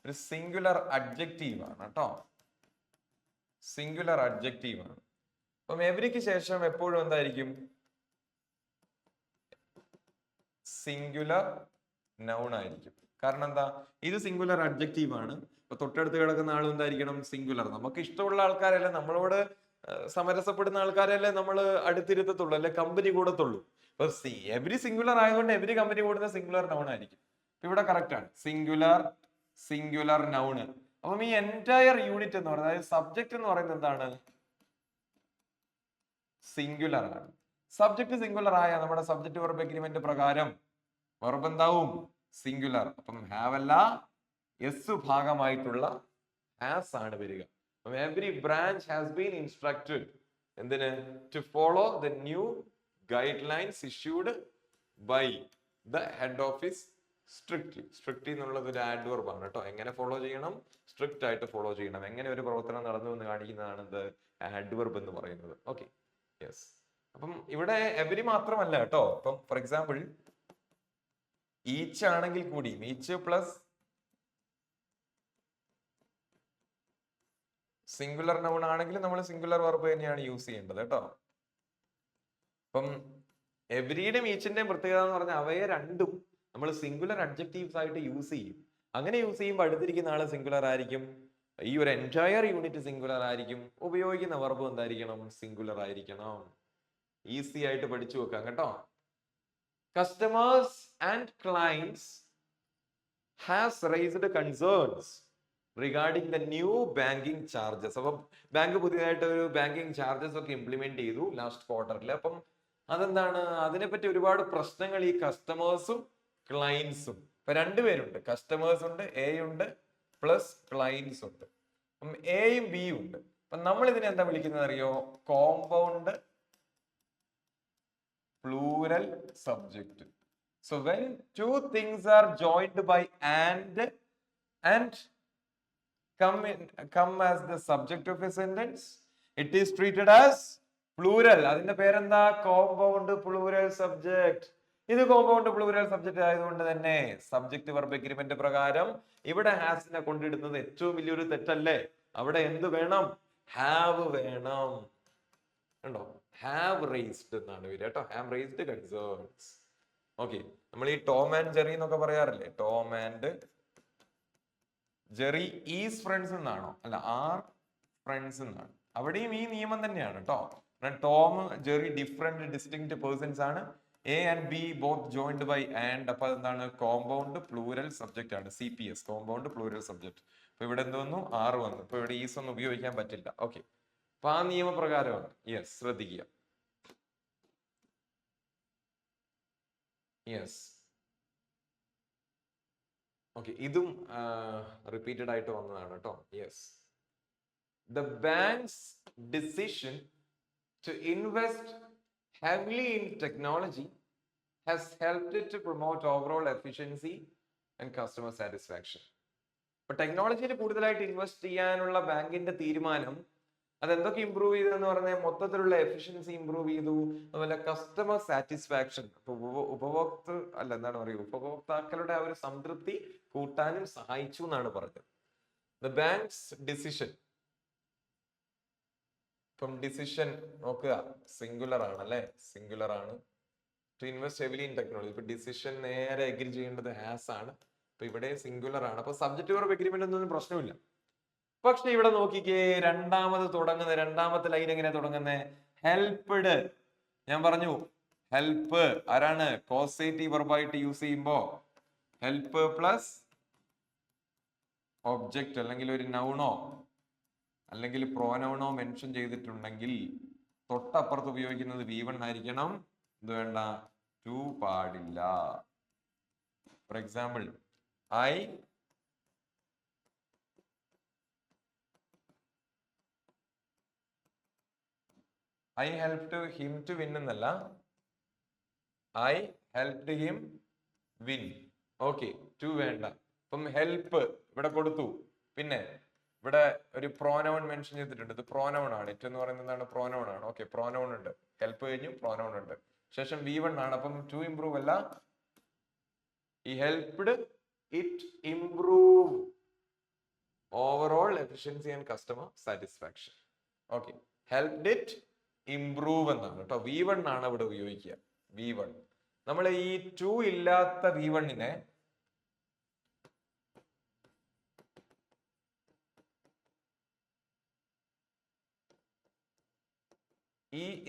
ഒരു സിംഗുലർ അഡ്ജക്റ്റീവ് ആണ് കേട്ടോ, സിംഗുലർ അഡ്ജക്റ്റീവ് ആണ്. അപ്പം എവരിക്ക് ശേഷം എപ്പോഴും എന്തായിരിക്കും? സിംഗുലർ നൗൺ ആയിരിക്കും. കാരണം എന്താ? ഇത് സിംഗുലർ അഡ്ജക്റ്റീവ് ആണ്. ഇപ്പൊ തൊട്ടടുത്ത് കിടക്കുന്ന ആളും എന്തായിരിക്കണം? സിംഗുലർ. നമുക്ക് ഇഷ്ടമുള്ള ആൾക്കാരല്ലേ, നമ്മളോട് സമരസപ്പെടുന്ന ആൾക്കാരല്ലേ നമ്മൾ അടുത്തിരുത്തത്തുള്ളൂ, അല്ലെ കമ്പനി കൂടത്തുള്ളൂ. ഇപ്പൊ എവരി സിംഗുലർ ആയതുകൊണ്ട് എവരി കമ്പനി കൂടുന്ന സിംഗുലർ നൗൺ ആയിരിക്കും. ഇവിടെ കറക്റ്റ് ആണ്, സിംഗുലർ സിംഗുലർ നൗണ്. അപ്പം ഈ എൻറ്റയർ യൂണിറ്റ് എന്ന് പറയുന്നത്, അതായത് സബ്ജക്ട് എന്ന് പറയുന്നത് എന്താണ്? സിംഗുലർ ആണ്. സബ്ജക്ട് സിംഗുലർ ആയ നമ്മുടെ സബ്ജക്ട് വെർബ് എഗ്രിമെന്റ് പ്രകാരം വെർബ് എന്താവും? സിംഗുലർ. അപ്പം ഹാവ് അല്ല, എസ് ഭാഗമായിട്ടുള്ള ഹാസ് ആണ് വരിക. അപ്പം every branch has been instructed എന്തിന്? To follow the new guidelines issued by the head office strictly. Strictly എന്നുള്ളത് ഒരു ആഡ്വർബ് ആണ് കേട്ടോ. എങ്ങനെ ഫോളോ ചെയ്യണം? സ്ട്രിക്റ്റ് ആയിട്ട് ഫോളോ ചെയ്യണം. എങ്ങനെ ഒരു പ്രവർത്തനം നടന്നു എന്ന് കാണിക്കുന്നതാണ് ഇത് ആഡ്വർബ് എന്ന് പറയുന്നത്. Okay, yes. അപ്പം ഇവിടെ എവരി മാത്രമല്ല കേട്ടോ. ഇപ്പം ഫോർ എക്സാമ്പിൾ ഈച്ച് ആണെങ്കിൽ കൂടി, ഈച്ച് പ്ലസ് സിംഗുലർ നൗൺ ആണെങ്കിൽ നമ്മൾ സിംഗുലർ വെർബ് തന്നെയാണ് യൂസ് ചെയ്യേണ്ടത് കേട്ടോ. അപ്പം എവരിയുടെയും ഈച്ചിന്റെയും പ്രത്യേകത എന്ന് പറഞ്ഞാൽ അവയെ രണ്ടും നമ്മൾ സിംഗുലർ അഡ്ജക്റ്റീവ്സ് ആയിട്ട് യൂസ് ചെയ്യും. അങ്ങനെ യൂസ് ചെയ്യുമ്പോൾ അടുത്തിരിക്കുന്ന ആള് സിംഗുലർ ആയിരിക്കും, ഈ ഒരു എൻറ്റയർ യൂണിറ്റ് സിംഗുലർ ആയിരിക്കും, ഉപയോഗിക്കുന്ന വെർബ് എന്തായിരിക്കണം? സിംഗുലർ ആയിരിക്കണം. ഈസി ആയിട്ട് പഠിച്ചു വെക്കാം കേട്ടോ. Customers and clients has raised concerns regarding the new banking charges. അപ്പം ബാങ്ക് പുതിയതായിട്ട് ഒരു ബാങ്കിങ് ചാർജസ് ഒക്കെ ഇംപ്ലിമെന്റ് ചെയ്തു ലാസ്റ്റ് ക്വാർട്ടറിൽ. അപ്പം അതെന്താണ്? അതിനെപ്പറ്റി ഒരുപാട് പ്രശ്നങ്ങൾ ഈ കസ്റ്റമേഴ്സും ക്ലയൻസും, ഇപ്പൊ രണ്ടുപേരുണ്ട്, കസ്റ്റമേഴ്സ് ഉണ്ട്, എ ഉണ്ട്, പ്ലസ് ക്ലയൻസ് ഉണ്ട്. അപ്പം എയും ബിയും ഉണ്ട്. അപ്പൊ നമ്മൾ ഇതിനെ എന്താ വിളിക്കുന്നത് അറിയോ? Compound plural subject. So when two things are joined by and come as the subject of a sentence, it is treated as plural. അതിന്റെ പേരെന്താ? Compound plural subject. ഇത് കോമ്പൗണ്ട് പ്ലൂരൽ സബ്ജക്ട് ആയതുകൊണ്ട് തന്നെ സബ്ജക്ട് വെർബ് എഗ്രിമെന്റ് പ്രകാരം ഇവിടെ ഹാസിനെ കൊണ്ടിടുന്നത് ഏറ്റവും വലിയൊരു തെറ്റല്ലേ? അവിടെ എന്ത് വേണം? ഹാവ് വേണം. കണ്ടോ? ഹാവ് റേസ്ഡ് എന്നാണ് വരിക കേട്ടോ. Have raised concerns. ഓക്കെ, നമ്മൾ ഈ ടോം ആൻഡ് ജെറി എന്നൊക്കെ പറയാറില്ലേ? Tom and Jerry is friends എന്നാണോ? അല്ല, ആർ ഫ്രണ്ട്സ് എന്നാണ്. അവിടെയും ഈ നിയമം തന്നെയാണ് കേട്ടോ. Tom Jerry different distinct persons ആണ്. A and B both joined by and. അപ്പൊ എന്താണ്? കോമ്പൗണ്ട് പ്ലൂരൽ സബ്ജക്റ്റ് ആണ്, CPS, കോമ്പൗണ്ട് പ്ലൂരൽ സബ്ജക്ട്. അപ്പൊ ഇവിടെ എന്ത് വന്നു? ആർ വന്നു. ഇപ്പൊ ഇവിടെ ഈസ് ഒന്നും ഉപയോഗിക്കാൻ പറ്റില്ല. ഓക്കെ, അപ്പൊ ആ നിയമപ്രകാരമാണ്. യെസ്, ശ്രദ്ധിക്കുക. യെസ്, ഓക്കെ, ഇതും റിപ്പീറ്റഡ് ആയിട്ട് വന്നതാണ് കേട്ടോ. Yes, the bank's decision to invest heavily in technology has helped it to promote overall efficiency and customer satisfaction. അപ്പൊ ടെക്നോളജിയിൽ കൂടുതലായിട്ട് ഇൻവെസ്റ്റ് ചെയ്യാനുള്ള ബാങ്കിന്റെ തീരുമാനം അതെന്തൊക്കെ ഇമ്പ്രൂവ് ചെയ്തെന്ന് പറഞ്ഞാൽ മൊത്തത്തിലുള്ള എഫിഷ്യൻസി ഇമ്പ്രൂവ് ചെയ്തു, അതുപോലെ കസ്റ്റമർ സാറ്റിസ്ഫാക്ഷൻ, ഉപഭോക്താക്കളുടെ ആ ഒരു സംതൃപ്തി കൂട്ടാനും സഹായിച്ചു എന്നാണ് പറഞ്ഞത്. ദ ബാങ്ക്സ് ഡിസിഷൻ, ഇപ്പം ഡിസിഷൻ നോക്കുക, സിംഗുലർ ആണ് അല്ലെ? സിംഗുലർ ആണ്. To invest heavily in technology. ഇപ്പൊ ഡിസിഷൻ നേരെ എഗ്രി ചെയ്യേണ്ടത് ഹാസ് ആണ്. അപ്പൊ ഇവിടെ സിംഗുലർ ആണ്. അപ്പൊ സബ്ജക്ട് വെർബ് എഗ്രിമെന്റ് ഒന്നും പ്രശ്നമില്ല. പക്ഷെ ഇവിടെ നോക്കിക്കേ, രണ്ടാമത്തെ ലൈൻ എങ്ങനെ തുടങ്ങുന്നത്? ഹെൽപ്ഡ്. ഞാൻ പറഞ്ഞു ഹെൽപ്പ് ആരാണ്? കോസേറ്റീവ് വെർബായിട്ട് യൂസ് ചെയ്യുമ്പോ ഹെൽപ്പ് പ്ലസ് ഒബ്ജക്റ്റ് അല്ലെങ്കിൽ ഒരു നൗണോ അല്ലെങ്കിൽ പ്രോനൗണോ മെൻഷൻ ചെയ്തിട്ടുണ്ടെങ്കിൽ തൊട്ടപ്പുറത്ത് ഉപയോഗിക്കുന്നത് V1 ആയിരിക്കണം. ഇത് വേണ്ട, ടു പാടില്ല. For example, I helped him to win എന്നല്ല, I helped him win. Okay, to വേണ്ട. അപ്പം ഹെൽപ്പ് ഇവിടെ കൊടുത്തു, പിന്നെ ഇവിടെ ഒരു പ്രോനൗൺ മെൻഷൻ ചെയ്തിട്ടുണ്ട്. ഇത് പ്രോനൗൺ ആണ്. ഇറ്റ് എന്ന് പറയുന്നത് എന്താണ്? പ്രോനൗൺ ആണ്. ഓക്കെ, പ്രോനൗൺ ഉണ്ട്. ഹെൽപ്പ് കഴിഞ്ഞു, പ്രോനൗൺ ഉണ്ട്. ശേഷം V1 ആണ്. അപ്പം ടു ഇംപ്രൂവ് അല്ല, ഈ helped it improve overall efficiency and customer satisfaction. Okay, helped it improve എന്നാണ് കേട്ടോ. V1 ആണ് ഇവിടെ ഉപയോഗിക്കുക. V1 നമ്മൾ ഈ 2 ഇല്ലാത്ത V1നെ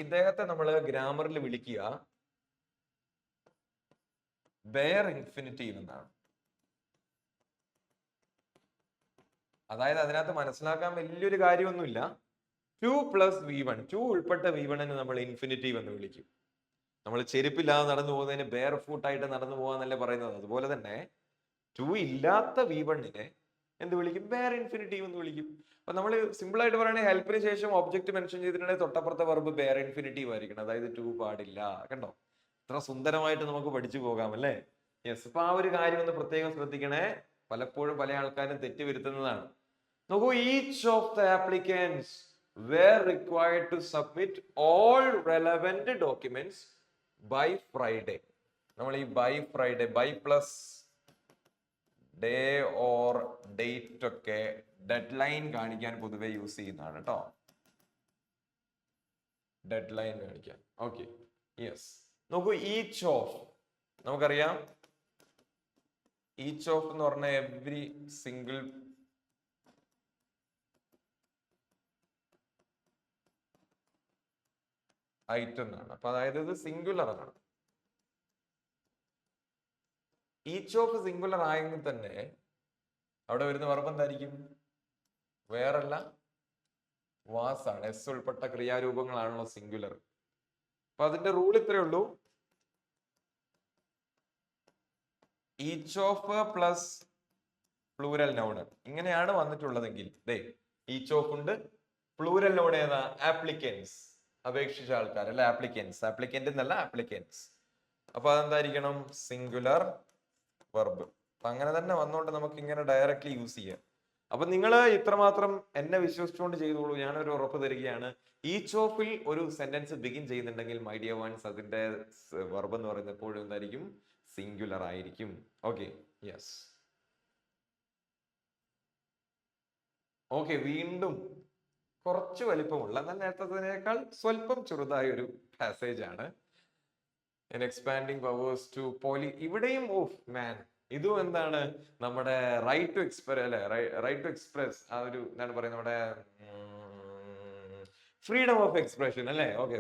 ഇദ്ദേഹത്തെ നമ്മൾ ഗ്രാമറിൽ വിളിക്കുക ബെയർ ഇൻഫിനിറ്റീവ് എന്നാണ്. അതായത് അതിനകത്ത് മനസ്സിലാക്കാൻ വലിയൊരു കാര്യമൊന്നുമില്ല. 2 + V1, 2 ഉൾപ്പെട്ട V1നെ നമ്മൾ ഇൻഫിനിറ്റീവ് എന്ന് വിളിക്കും. നമ്മൾ ചെരുപ്പില്ലാതെ നടന്നു പോകുന്നതിന് ബെയർ ഫൂട്ടായിട്ട് നടന്നു പോകാന്നല്ലേ പറയുന്നത്. അതുപോലെ തന്നെ 2 ഇല്ലാത്ത V1നെ എന്ത് വിളിക്കും? ബെയർ ഇൻഫിനിറ്റീവ് എന്ന് വിളിക്കും. അപ്പൊ നമ്മൾ സിമ്പിൾ ആയിട്ട് പറയുകയാണെങ്കിൽ ഹെൽപ്പിന് ശേഷം ഒബ്ജക്റ്റ് മെൻഷൻ ചെയ്തിട്ടുണ്ടെങ്കിൽ തൊട്ടപ്പുറത്തെ വെർബ് ബെയർ ഇൻഫിനിറ്റീവ് ആയിരിക്കണം. അതായത് 2 പാടില്ല. കണ്ടോ, ഇത്ര സുന്ദരമായിട്ട് നമുക്ക് പഠിച്ചു പോകാം അല്ലേ? യെസ്. അപ്പൊ ആ ഒരു കാര്യം ഒന്ന് പ്രത്യേകം ശ്രദ്ധിക്കണേ. പലപ്പോഴും പല ആൾക്കാരും തെറ്റ് വരുത്തുന്നതാണ്. നോക്കൂ, each of the applicants were required to submit all relevant documents by Friday. നമ്മൾ ഈ by Friday, by plus day or date ഒക്കെ ഡെഡ് കാണിക്കാൻ പൊതുവെ യൂസ് ചെയ്യുന്നതാണ് കേട്ടോ. ഡെഡ് ലൈൻ കാണിക്കാൻ. Okay, yes. നോക്കൂ, ഈച്ച് ഓഫ് നമുക്കറിയാം. ഈച്ച് ഓഫ് എന്ന് പറഞ്ഞാൽ എവറി സിംഗിൾ ഐറ്റം എന്നാണ്. അപ്പൊ അതായത് ഇത് സിംഗുലർ ആണ്. ഈച്ച് ഓഫ് സിംഗുലർ ആയെങ്കിൽ തന്നെ അവിടെ വരുന്ന വെർബ് എന്തായിരിക്കും? വേറല്ല, വാസ് ആണ്. എസ് ഉൾപ്പെട്ട ക്രിയാരൂപങ്ങളാണല്ലോ സിംഗുലർ. അപ്പൊ അതിന്റെ റൂൾ ഇത്രയേ ഉള്ളൂ. Each of plus plural noun ഇങ്ങനെയാണ് വന്നിട്ടുള്ളതെങ്കിൽ ഈച്ച് ഓഫ് ഉണ്ട്. പ്ലൂരൽ നൗൺ ഏതാ? ആപ്ലിക്കൻസ്, അപേക്ഷിച്ച ആൾക്കാർ അല്ലെ? ആപ്ലിക്കൻസ്, ആപ്ലിക്കന്റ് എന്നല്ല, ആപ്ലിക്കൻസ്. അപ്പൊ അതെന്തായിരിക്കണം? Singular verb. അപ്പൊ അങ്ങനെ തന്നെ വന്നോണ്ട് നമുക്ക് ഇങ്ങനെ ഡയറക്റ്റ്ലി യൂസ് ചെയ്യാം. അപ്പൊ നിങ്ങൾ ഇത്രമാത്രം എന്നെ വിശ്വസിച്ചുകൊണ്ട് ചെയ്തോളൂ. ഞാനൊരു ഉറപ്പ് തരികയാണ്. ഈച്ച് ഓഫിൽ ഒരു സെന്റൻസ് ബിഗിൻ ചെയ്യുന്നുണ്ടെങ്കിൽ മൈ ഡിയർ വൺസ്, അതിന്റെ വെർബ് എന്ന് പറയുന്നത് എപ്പോഴും എന്തായിരിക്കും? സിംഗുലർ ആയിരിക്കും. Okay, yes. ഓക്കെ, വീണ്ടും കുറച്ച് വലിപ്പമുള്ള, എന്നാൽ നേരത്തേതിനേക്കാൾ സ്വല്പം ചെറുതായ ഒരു പാസേജ് ആണ്. In expanding powers to poly. ഇവിടെയും ഓഫ് മാൻ, ഇതും എന്താണ്? നമ്മുടെ റൈറ്റ് ടു എക്സ്പ്രസ് അല്ലെ? റൈറ്റ് ടു എക്സ്പ്രസ്, ആ ഒരു എന്താണ് പറയുന്നത്, നമ്മുടെ ഫ്രീഡം ഓഫ് എക്സ്പ്രഷൻ അല്ലെ? ഓക്കെ,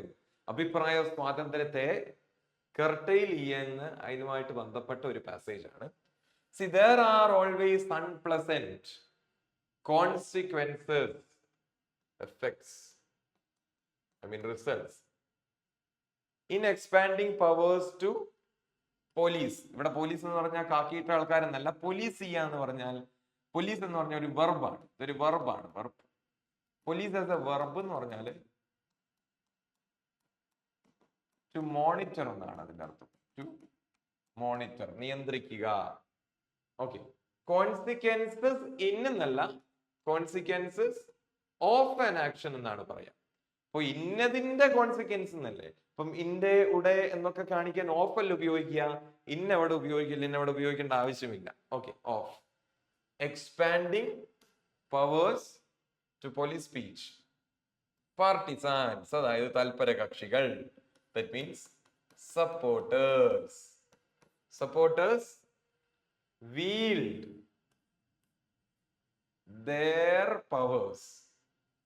അഭിപ്രായ സ്വാതന്ത്ര്യത്തെ കർട്ടയിൽ ചെയ്യുന്ന അതിനുമായിട്ട് ബന്ധപ്പെട്ട ഒരു പാസേജ് ആണ്. See, there are always unpleasant consequences, effects, results in expanding powers to police. ഇവിടെ പോലീസ് എന്ന് പറഞ്ഞാൽ കാക്കിയിട്ട ആൾക്കാരെന്നല്ല. പോലീസ് ചെയ്യാന്ന് പറഞ്ഞാൽ, പോലീസ് എന്ന് പറഞ്ഞാൽ ഒരു വെർബാണ്. ഇതൊരു വെർബാണ്. Verb, police as a verb എന്ന് പറഞ്ഞാൽ ടു മോണിറ്റർ എന്നാണ് അതിന്റെ അർത്ഥം. ടു മോണിറ്റർ, നിയന്ത്രിക്കുക. ഓക്കെ, കോൺസിക്വൻസസ് ഇൻ എന്നല്ല, കോൺസിക്വൻസസ് ഓഫ് ആൻ ആക്ഷൻ എന്നാണ് പറയാം. അപ്പൊ ഇന്നതിന്റെ കോൺസിക്വൻസ് എന്നല്ലേ. അപ്പം ഇന്റെ ഉടെ എന്നൊക്കെ കാണിക്കാൻ ഓഫ് അല്ല ഉപയോഗിക്കുക. ഇന്നെവിടെ ഉപയോഗിക്കില്ല, ഇന്നെവിടെ ഉപയോഗിക്കേണ്ട ആവശ്യമില്ല. Okay, of. Expanding powers to police speech partisans, അതായത് തൽപര കക്ഷികൾ. That means supporters. Supporters wield their powers.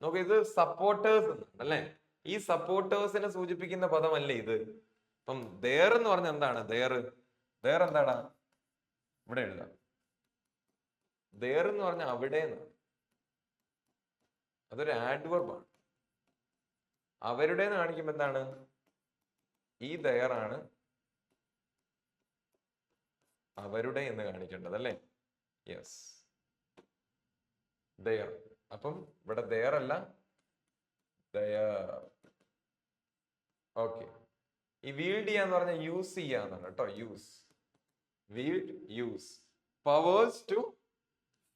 നോക്ക്, ഇത് സപ്പോർട്ടേഴ്സ് എന്നാണ് അല്ലെ? ഈ സപ്പോർട്ടേഴ്സിനെ സൂചിപ്പിക്കുന്ന പദമല്ലേ ഇത്? അപ്പം ദേർ എന്ന് പറഞ്ഞ എന്താണ്? ദേർ എന്താണ്? ഇവിടെ എഴുതാം. ദേർ എന്ന് പറഞ്ഞ അവിടെ എന്നാണ്. അതൊരു ആഡ്വർബാണ്. അവരുടെ എന്ന് കാണിക്കുമ്പോ എന്താണ്? ഈ ദേർ ആണ് അവരുടെ എന്ന് കാണിക്കേണ്ടത് അല്ലേ? Yes, their. അപ്പം ഇവിടെ ദയർ അല്ല, ദയർ. ഓക്കെ, ഈ വീൽഡ് ചെയ്യാന്ന് പറഞ്ഞ യൂസ് ചെയ്യാന്നാണ് കേട്ടോ. Use, wield, use. Powers to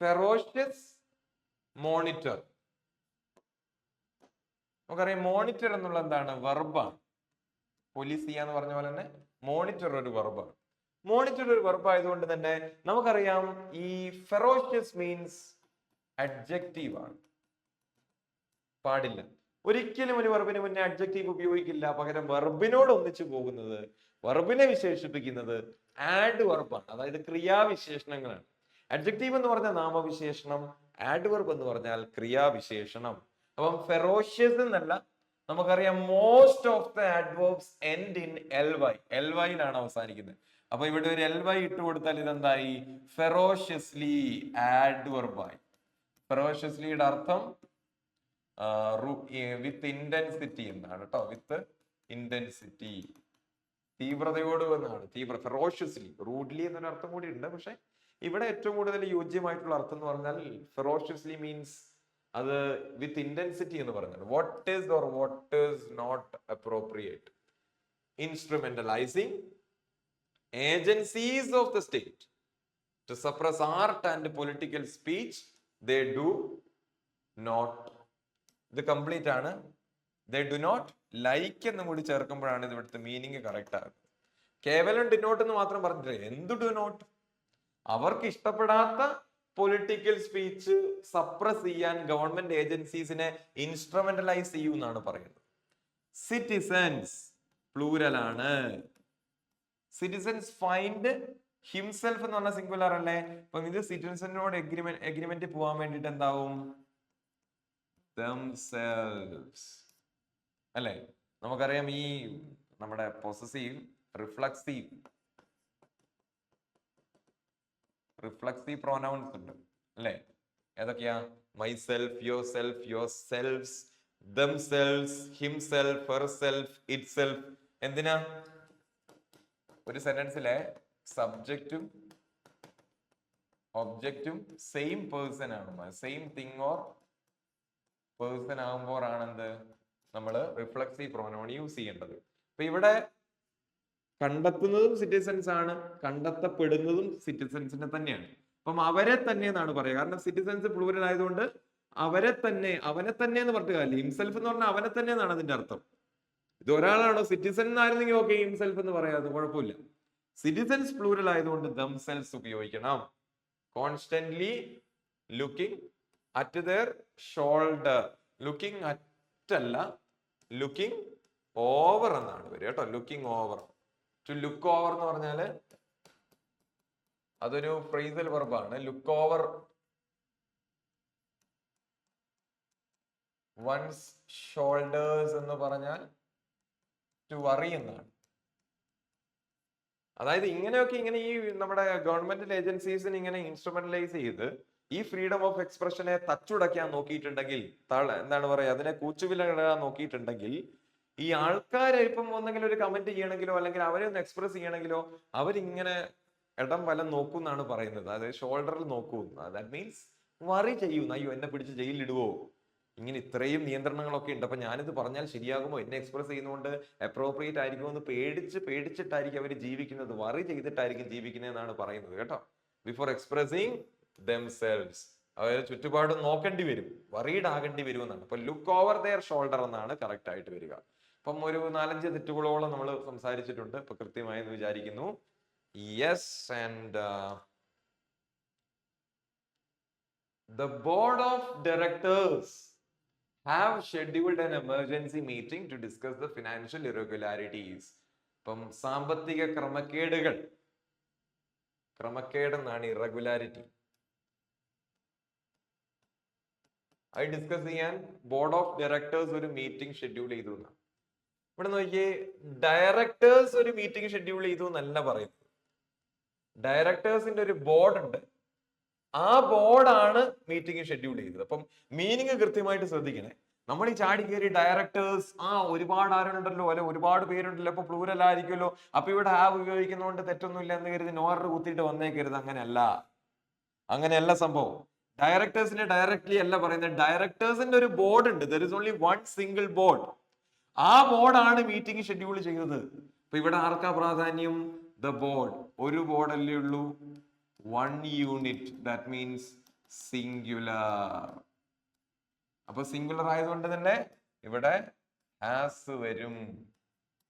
ferocious monitor. നമുക്കറിയാം മോണിറ്റർ എന്നുള്ള എന്താണ്? വെർബാണ്. പോലീസ് ചെയ്യാന്ന് പറഞ്ഞ പോലെ തന്നെ മോണിറ്റർ ഒരു വെർബാണ്. മോണിറ്റർ ഒരു വെർബ് ആയതുകൊണ്ട് തന്നെ നമുക്കറിയാം ഈ ഫെറോഷ്യസ് മീൻസ് അഡ്ജക്റ്റീവ് ആണ്. പാടില്ല. ഒരിക്കലും ഒരു വെർബിന് മുന്നേ അഡ്ജക്റ്റീവ് ഉപയോഗിക്കില്ല. പകരം വെർബിനോട് ഒന്നിച്ചു പോകുന്നത്, വെർബിനെ വിശേഷിപ്പിക്കുന്നത് ആഡ് വെർബാണ്. അതായത് ക്രിയാവിശേഷണങ്ങളാണ്. അഡ്ജക്റ്റീവ് എന്ന് പറഞ്ഞാൽ നാമവിശേഷണം, ആഡ് വെർബ് എന്ന് പറഞ്ഞാൽ ക്രിയാവിശേഷണം. അപ്പം ഫെറോഷ്യസ് എന്നല്ല, നമുക്കറിയാം most of the adverbs end in ly ലാണ് അവസാനിക്കുന്നത്. അപ്പൊ ഇവിടെ ഒരു ly ഇട്ട് കൊടുത്താൽ ഇതെന്തായി? ഫെറോഷ്യസ്ലി ആഡ്വർബായി. ഫെറോഷ്യസ്ലിയുടെ അർത്ഥം വിത്ത് ഇന്റൻസിറ്റി എന്നാണ് കേട്ടോ. വിത്ത് ഇന്റൻസിറ്റി, തീവ്രതയോട് എന്നാണ്. ഫെറോഷ്യസ്ലി, റൂഡ്ലി എന്നൊരു അർത്ഥം കൂടി ഉണ്ട്. പക്ഷെ ഇവിടെ ഏറ്റവും കൂടുതൽ യോജ്യമായിട്ടുള്ള അർത്ഥം എന്ന് പറഞ്ഞാൽ ഫെറോഷ്യസ്ലി മീൻസ് അത് വിത്ത് ഇന്റൻസിറ്റി എന്ന് പറയുന്നത്. What is or what is not appropriate. Instrumentalising agencies of the state to suppress art and political speech, they do not. ഇത് കംപ്ലീറ്റ് ആണ്. they do not like എന്ന് കൂടി ചേർക്കുമ്പോഴാണ് ഇത് ഇവിടുത്തെ മീനിങ് കറക്റ്റ് ആകുന്നത്. കേവലം ഡിനോട്ട് എന്ന് മാത്രം പറഞ്ഞിട്ടില്ല. എന്ത് ഡു നോട്ട്? അവർക്ക് ഇഷ്ടപ്പെടാത്ത പൊളിറ്റിക്കൽ സ്പീച്ച് സപ്രസ് ചെയ്യാൻ ഗവൺമെന്റ് ഏജൻസീസിനെ ഇൻസ്ട്രുമെന്റലൈസ് ചെയ്യൂ എന്നാണ് പറയുന്നത്. സിറ്റിസൺസ് പ്ലൂരൽ ആണ്. സിറ്റിസൺസ് ഫൈൻഡ് ഹിംസെൽഫ് എന്ന് പറഞ്ഞ സിംഗുലർ അല്ലേ? അപ്പം ഇത് സിറ്റിസണിനോട് എഗ്രിമെന്റ് പോകാൻ വേണ്ടിട്ട് എന്താവും? themselves അല്ലെ? നമുക്കറിയാം ഈ നമ്മുടെ പൊസസീവ്, റിഫ്ലക്സീവ് പ്രോനൗൺസ് ഉണ്ട് അല്ലെ? ഏതൊക്കെയാ? Myself, your self, your selves, themselves, himself, herself, itself. എന്തിനാ? ഒരു സെന്റൻസിലെ സബ്ജക്റ്റും ഒബ്ജക്റ്റും സെയിം പേഴ്സൺ ആണ്, സെയിം തിങ് ഓർ പേഴ്സൺ ആകുമ്പോഴാണ് എന്ത് നമ്മൾ റിഫ്ലക്സീവ് പ്രോനൗൺ യൂസ് ചെയ്യേണ്ടത്. അപ്പൊ ഇവിടെ കണ്ടെത്തുന്നതും സിറ്റിസൺസ് ആണ്, കണ്ടെത്തപ്പെടുന്നതും സിറ്റിസൺസിനെ തന്നെയാണ്. അപ്പം അവരെ തന്നെ എന്നാണ് പറയുക. കാരണം സിറ്റിസൺസ് പ്ലൂരൽ ആയതുകൊണ്ട് അവരെ തന്നെ, അവനെ തന്നെ എന്ന് പറഞ്ഞിട്ട് കാര്യമില്ല. ഹിംസെൽഫ് എന്ന് പറഞ്ഞാൽ അവനെ തന്നെ എന്നാണ് അതിന്റെ അർത്ഥം. ഇത് ഒരാളാണോ സിറ്റിസൺ എന്നായിരുന്നെങ്കിൽ ഓക്കെ ഹിംസെൽഫ് എന്ന് പറയാതെ കുഴപ്പമില്ല. സിറ്റിസൺസ് പ്ലൂരൽ ആയതുകൊണ്ട് themselves ഉപയോഗിക്കണം. Constantly looking at their shoulder. Looking at അല്ല, ലുക്കിംഗ് ഓവർ എന്നാണ് വരിക കേട്ടോ. Looking over. To look over എന്ന് പറഞ്ഞാല് അതൊരു ഫ്രേസൽ വെർബാണ്. ലുക്ക് ഓവർ വൺസ് ഷോൾഡേഴ്സ് എന്ന് പറഞ്ഞാൽ ടു വറി എന്നാണ്. അതായത് ഇങ്ങനെയൊക്കെ ഇങ്ങനെ ഈ നമ്മുടെ ഗവൺമെന്റ് ഏജൻസീസിന് ഇങ്ങനെ ഇൻസ്ട്രുമെന്റലൈസ് ചെയ്ത് ഈ ഫ്രീഡം ഓഫ് എക്സ്പ്രഷനെ തച്ചുടയ്ക്കാൻ നോക്കിയിട്ടുണ്ടെങ്കിൽ, എന്താണ് പറയാ, അതിനെ കൂച്ചുവിലടാൻ നോക്കിയിട്ടുണ്ടെങ്കിൽ, ഈ ആൾക്കാരെ ഇപ്പം ഒന്നെങ്കിലും ഒരു കമന്റ് ചെയ്യണമെങ്കിലോ അല്ലെങ്കിൽ അവരെ ഒന്ന് എക്സ്പ്രസ് ചെയ്യണമെങ്കിലോ അവരിങ്ങനെ ഇടം വലം നോക്കും എന്നാണ് പറയുന്നത്. അതായത് ഷോൾഡറിൽ നോക്കൂ. ദാറ്റ് മീൻസ് വറി ചെയ്യുന്നു. അയ്യോ എന്നെ പിടിച്ച് ജയിലിലിടുവോ, ഇങ്ങനെ ഇത്രയും നിയന്ത്രണങ്ങളൊക്കെ ഉണ്ട്, അപ്പൊ ഞാനിത് പറഞ്ഞാൽ ശരിയാകുമോ, എന്നെ എക്സ്പ്രസ് ചെയ്യുന്നതുകൊണ്ട് അപ്രോപ്രിയേറ്റ് ആയിരിക്കുമോ എന്ന് പേടിച്ചിട്ടായിരിക്കും അവർ ജീവിക്കുന്നത്. വറി ചെയ്തിട്ടായിരിക്കും ജീവിക്കുന്നത് എന്നാണ് പറയുന്നത് കേട്ടോ. ബിഫോർ എക്സ്പ്രസിങ് themselves, അവരെ ചുറ്റുപാടും നോക്കേണ്ടി വരും, വറീഡ് ആകേണ്ടി വരും എന്നാണ്. അപ്പൊ ലുക്ക് ഓവർ ദെയർ ഷോൾഡർ എന്നാണ് കറക്റ്റ് ആയിട്ട് വരിക. അപ്പം ഒരു 4-5 തെറ്റുകളോളം നമ്മൾ സംസാരിച്ചിട്ടുണ്ട്. ഇപ്പൊ കൃത്യമായെന്ന് വിചാരിക്കുന്നു. Yes. And the board of directors have scheduled an emergency meeting to discuss the financial irregularities. ഇപ്പം സാമ്പത്തിക ക്രമക്കേടെന്നാണ് ഇറഗുലാരിറ്റി. അത് ഡിസ്കസ് ചെയ്യാൻ ബോർഡ് ഓഫ് ഡയറക്ടേഴ്സ് ഒരു മീറ്റിംഗ് ഷെഡ്യൂൾ ചെയ്തു എന്നാണ്. ഇവിടെ നോക്കിയേ, ഡയറക്ടേഴ്സ് ഒരു മീറ്റിംഗ് ഷെഡ്യൂൾ ചെയ്തു എന്നല്ല പറയുന്നത്. ഡയറക്ടേഴ്സിന്റെ ഒരു ബോർഡ് ഉണ്ട്, ആ ബോർഡാണ് മീറ്റിംഗ് ഷെഡ്യൂൾ ചെയ്തത്. അപ്പം മീനിങ് കൃത്യമായിട്ട് ശ്രദ്ധിക്കണേ. നമ്മൾ ഈ ചാടി കയറി ഡയറക്ടേഴ്സ് ഒരുപാട് ആരുണ്ടല്ലോ, അല്ലെ ഒരുപാട് പേരുണ്ടല്ലോ, അപ്പൊ പ്ലൂരൽ ആയിരിക്കുമല്ലോ, അപ്പൊ ഇവിടെ ഹാവ് ഉപയോഗിക്കുന്നതുകൊണ്ട് തെറ്റൊന്നുമില്ല എന്ന് കരുതി നോർഡർ കുത്തിയിട്ട് വന്നേക്കരുത്. അങ്ങനെയല്ല സംഭവം. ഡയറക്ടേഴ്സിനെ ഡയറക്ട്ലി അല്ല പറയുന്നത്. ഡയറക്ടേഴ്സിന്റെ ഒരു ബോർഡ് ഉണ്ട്. There is only one single board. ആ ബോർഡാണ് മീറ്റിംഗ് ഷെഡ്യൂൾ ചെയ്തത്. അപ്പൊ ഇവിടെ ആർക്കാ പ്രാധാന്യം? The board. ഒരു ബോർഡല്ലേ ഉള്ളൂ, one unit, that means singular. അപ്പൊ സിംഗുലർ ആയതുകൊണ്ട് തന്നെ ഇവിടെ ഹാസ് വരും.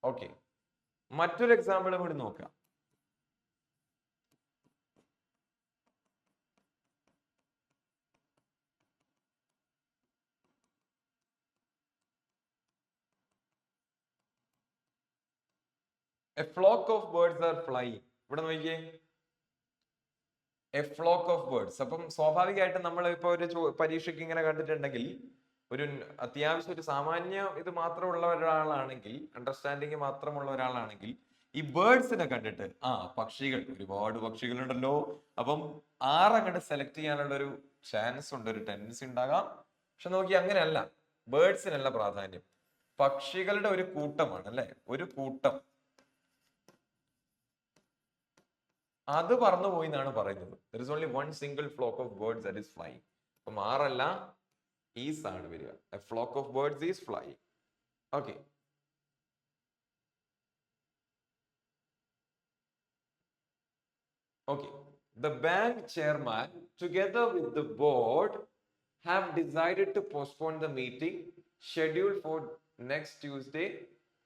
ഓക്കെ, മറ്റൊരു എക്സാമ്പിൾ കൂടി നോക്കാം. A flock of birds are flying. ഇവിടെ നോക്കിയേ, എ ഫ്ലോക്ക് ഓഫ് ബേർഡ്സ്. അപ്പം സ്വാഭാവികമായിട്ടും നമ്മൾ ഇപ്പൊ ഒരു പരീക്ഷയ്ക്ക് ഇങ്ങനെ കണ്ടിട്ടുണ്ടെങ്കിൽ, ഒരു അത്യാവശ്യം ഒരു സാമാന്യ ഇത് മാത്രമുള്ള ഒരാളാണെങ്കിൽ, അണ്ടർസ്റ്റാൻഡിങ് മാത്രമുള്ള ഒരാളാണെങ്കിൽ, ഈ ബേർഡ്സിനെ കണ്ടിട്ട് പക്ഷികൾ, ഒരുപാട് പക്ഷികളുണ്ടല്ലോ, അപ്പം അങ്ങോട്ട് സെലക്ട് ചെയ്യാനുള്ള ഒരു ചാൻസ് ഉണ്ട്, ഒരു ടെൻഡൻസി ഉണ്ടാകാം. പക്ഷെ നോക്കി, അങ്ങനെയല്ല. ബേർഡ്സിനല്ല പ്രാധാന്യം, പക്ഷികളുടെ ഒരു കൂട്ടമാണ് അല്ലെ, ഒരു കൂട്ടം. അത് പറന്നുപോയി എന്നാണ് പറയുന്നത്. There is only one single flock of birds that is flying. അപ്പം അല്ല, ഈസ് ആണ് വരിക. A flock of birds is flying. Okay. Okay. The bank chairman, together with the board, have decided to postpone the meeting scheduled for next Tuesday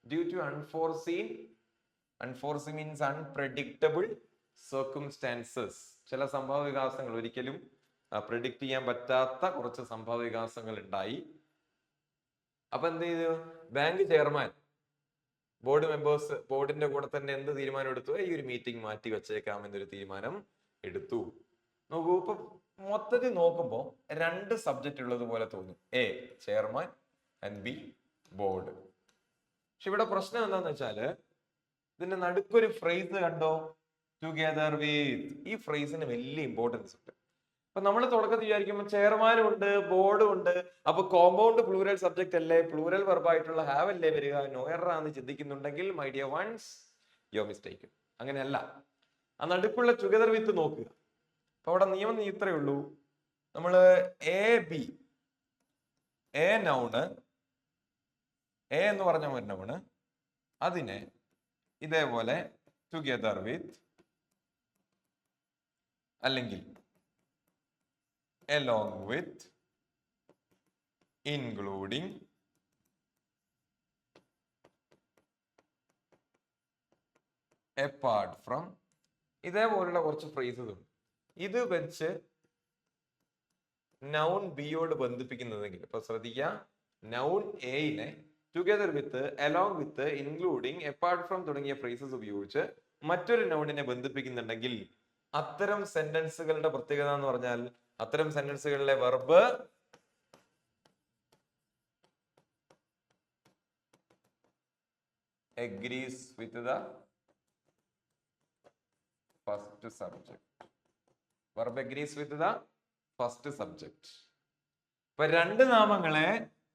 due to unforeseen means unpredictable circumstances. ചില സംഭവ വികാസങ്ങൾ, ഒരിക്കലും predict ചെയ്യാൻ പറ്റാത്ത കുറച്ച് സംഭവ വികാസങ്ങൾ ഉണ്ടായി. അപ്പൊ എന്ത് ചെയ്തു? ബാങ്ക് ചെയർമാൻ ബോർഡിന്റെ കൂടെ തന്നെ എന്ത് തീരുമാനം എടുത്തു? ഈ ഒരു മീറ്റിംഗ് മാറ്റി വെച്ചേക്കാം എന്നൊരു തീരുമാനം എടുത്തു. നോക്കൂ, ഇപ്പൊ മൊത്തത്തിൽ നോക്കുമ്പോ രണ്ട് സബ്ജക്റ്റ് ഉള്ളത് പോലെ തോന്നും. A chairman and B board. പക്ഷെ ഇവിടെ പ്രശ്നം എന്താന്ന് വെച്ചാല്, ഇതിന്റെ നടുക്കൊരു ഫ്രേസ് കണ്ടോ? Together with. ഈ ഫ്രേസിന് വലിയ ഇമ്പോർട്ടൻസ് ഉണ്ട്. അപ്പൊ നമ്മൾ തുടക്കത്തിൽ വിചാരിക്കുമ്പോൾ ചെയർമാനും ഉണ്ട്, ബോർഡും ഉണ്ട്, അപ്പൊ കോമ്പൗണ്ട് പ്ലൂരൽ സബ്ജക്ട് അല്ലേ, പ്ലൂരൽ വെർബായിട്ടുള്ള ഹാവ് അല്ലേ വരിക, നോയറാന്ന് ചിന്തിക്കുന്നുണ്ടെങ്കിൽ my dear ones, you are mistaken. അങ്ങനെയല്ല. ആ നടുക്കുള്ള ടുഗദർ വിത്ത് നോക്കുക. അപ്പൊ അവിടെ നിയമം ഇത്രയേ ഉള്ളൂ. നമ്മള് A B, A noun, A എന്ന് പറഞ്ഞ ഒരു നൗണ്, അതിനെ ഇതേപോലെ ടുഗദർ വിത്ത് അല്ലെങ്കിൽ along with, including, apart from, ഇതേപോലുള്ള കുറച്ച് ഫ്രേസസ് ഉണ്ട്. ഇത് വെച്ച് നൗൺ ബിയോട് ബന്ധിപ്പിക്കുന്നതെങ്കിൽ, ഇപ്പൊ ശ്രദ്ധിക്കുക, നൗൺ എയിനെ together with, along with, including, apart from തുടങ്ങിയ ഫ്രേസസ് ഉപയോഗിച്ച് മറ്റൊരു നൗണിനെ ബന്ധിപ്പിക്കുന്നുണ്ടെങ്കിൽ, അത്തരം സെന്റൻസുകളുടെ പ്രത്യേകത എന്ന് പറഞ്ഞാൽ, അത്തരം സെന്റൻസുകളിലെ verb agrees with the first subject. Verb agrees with the first subject. ഇപ്പൊ രണ്ട് നാമങ്ങളെ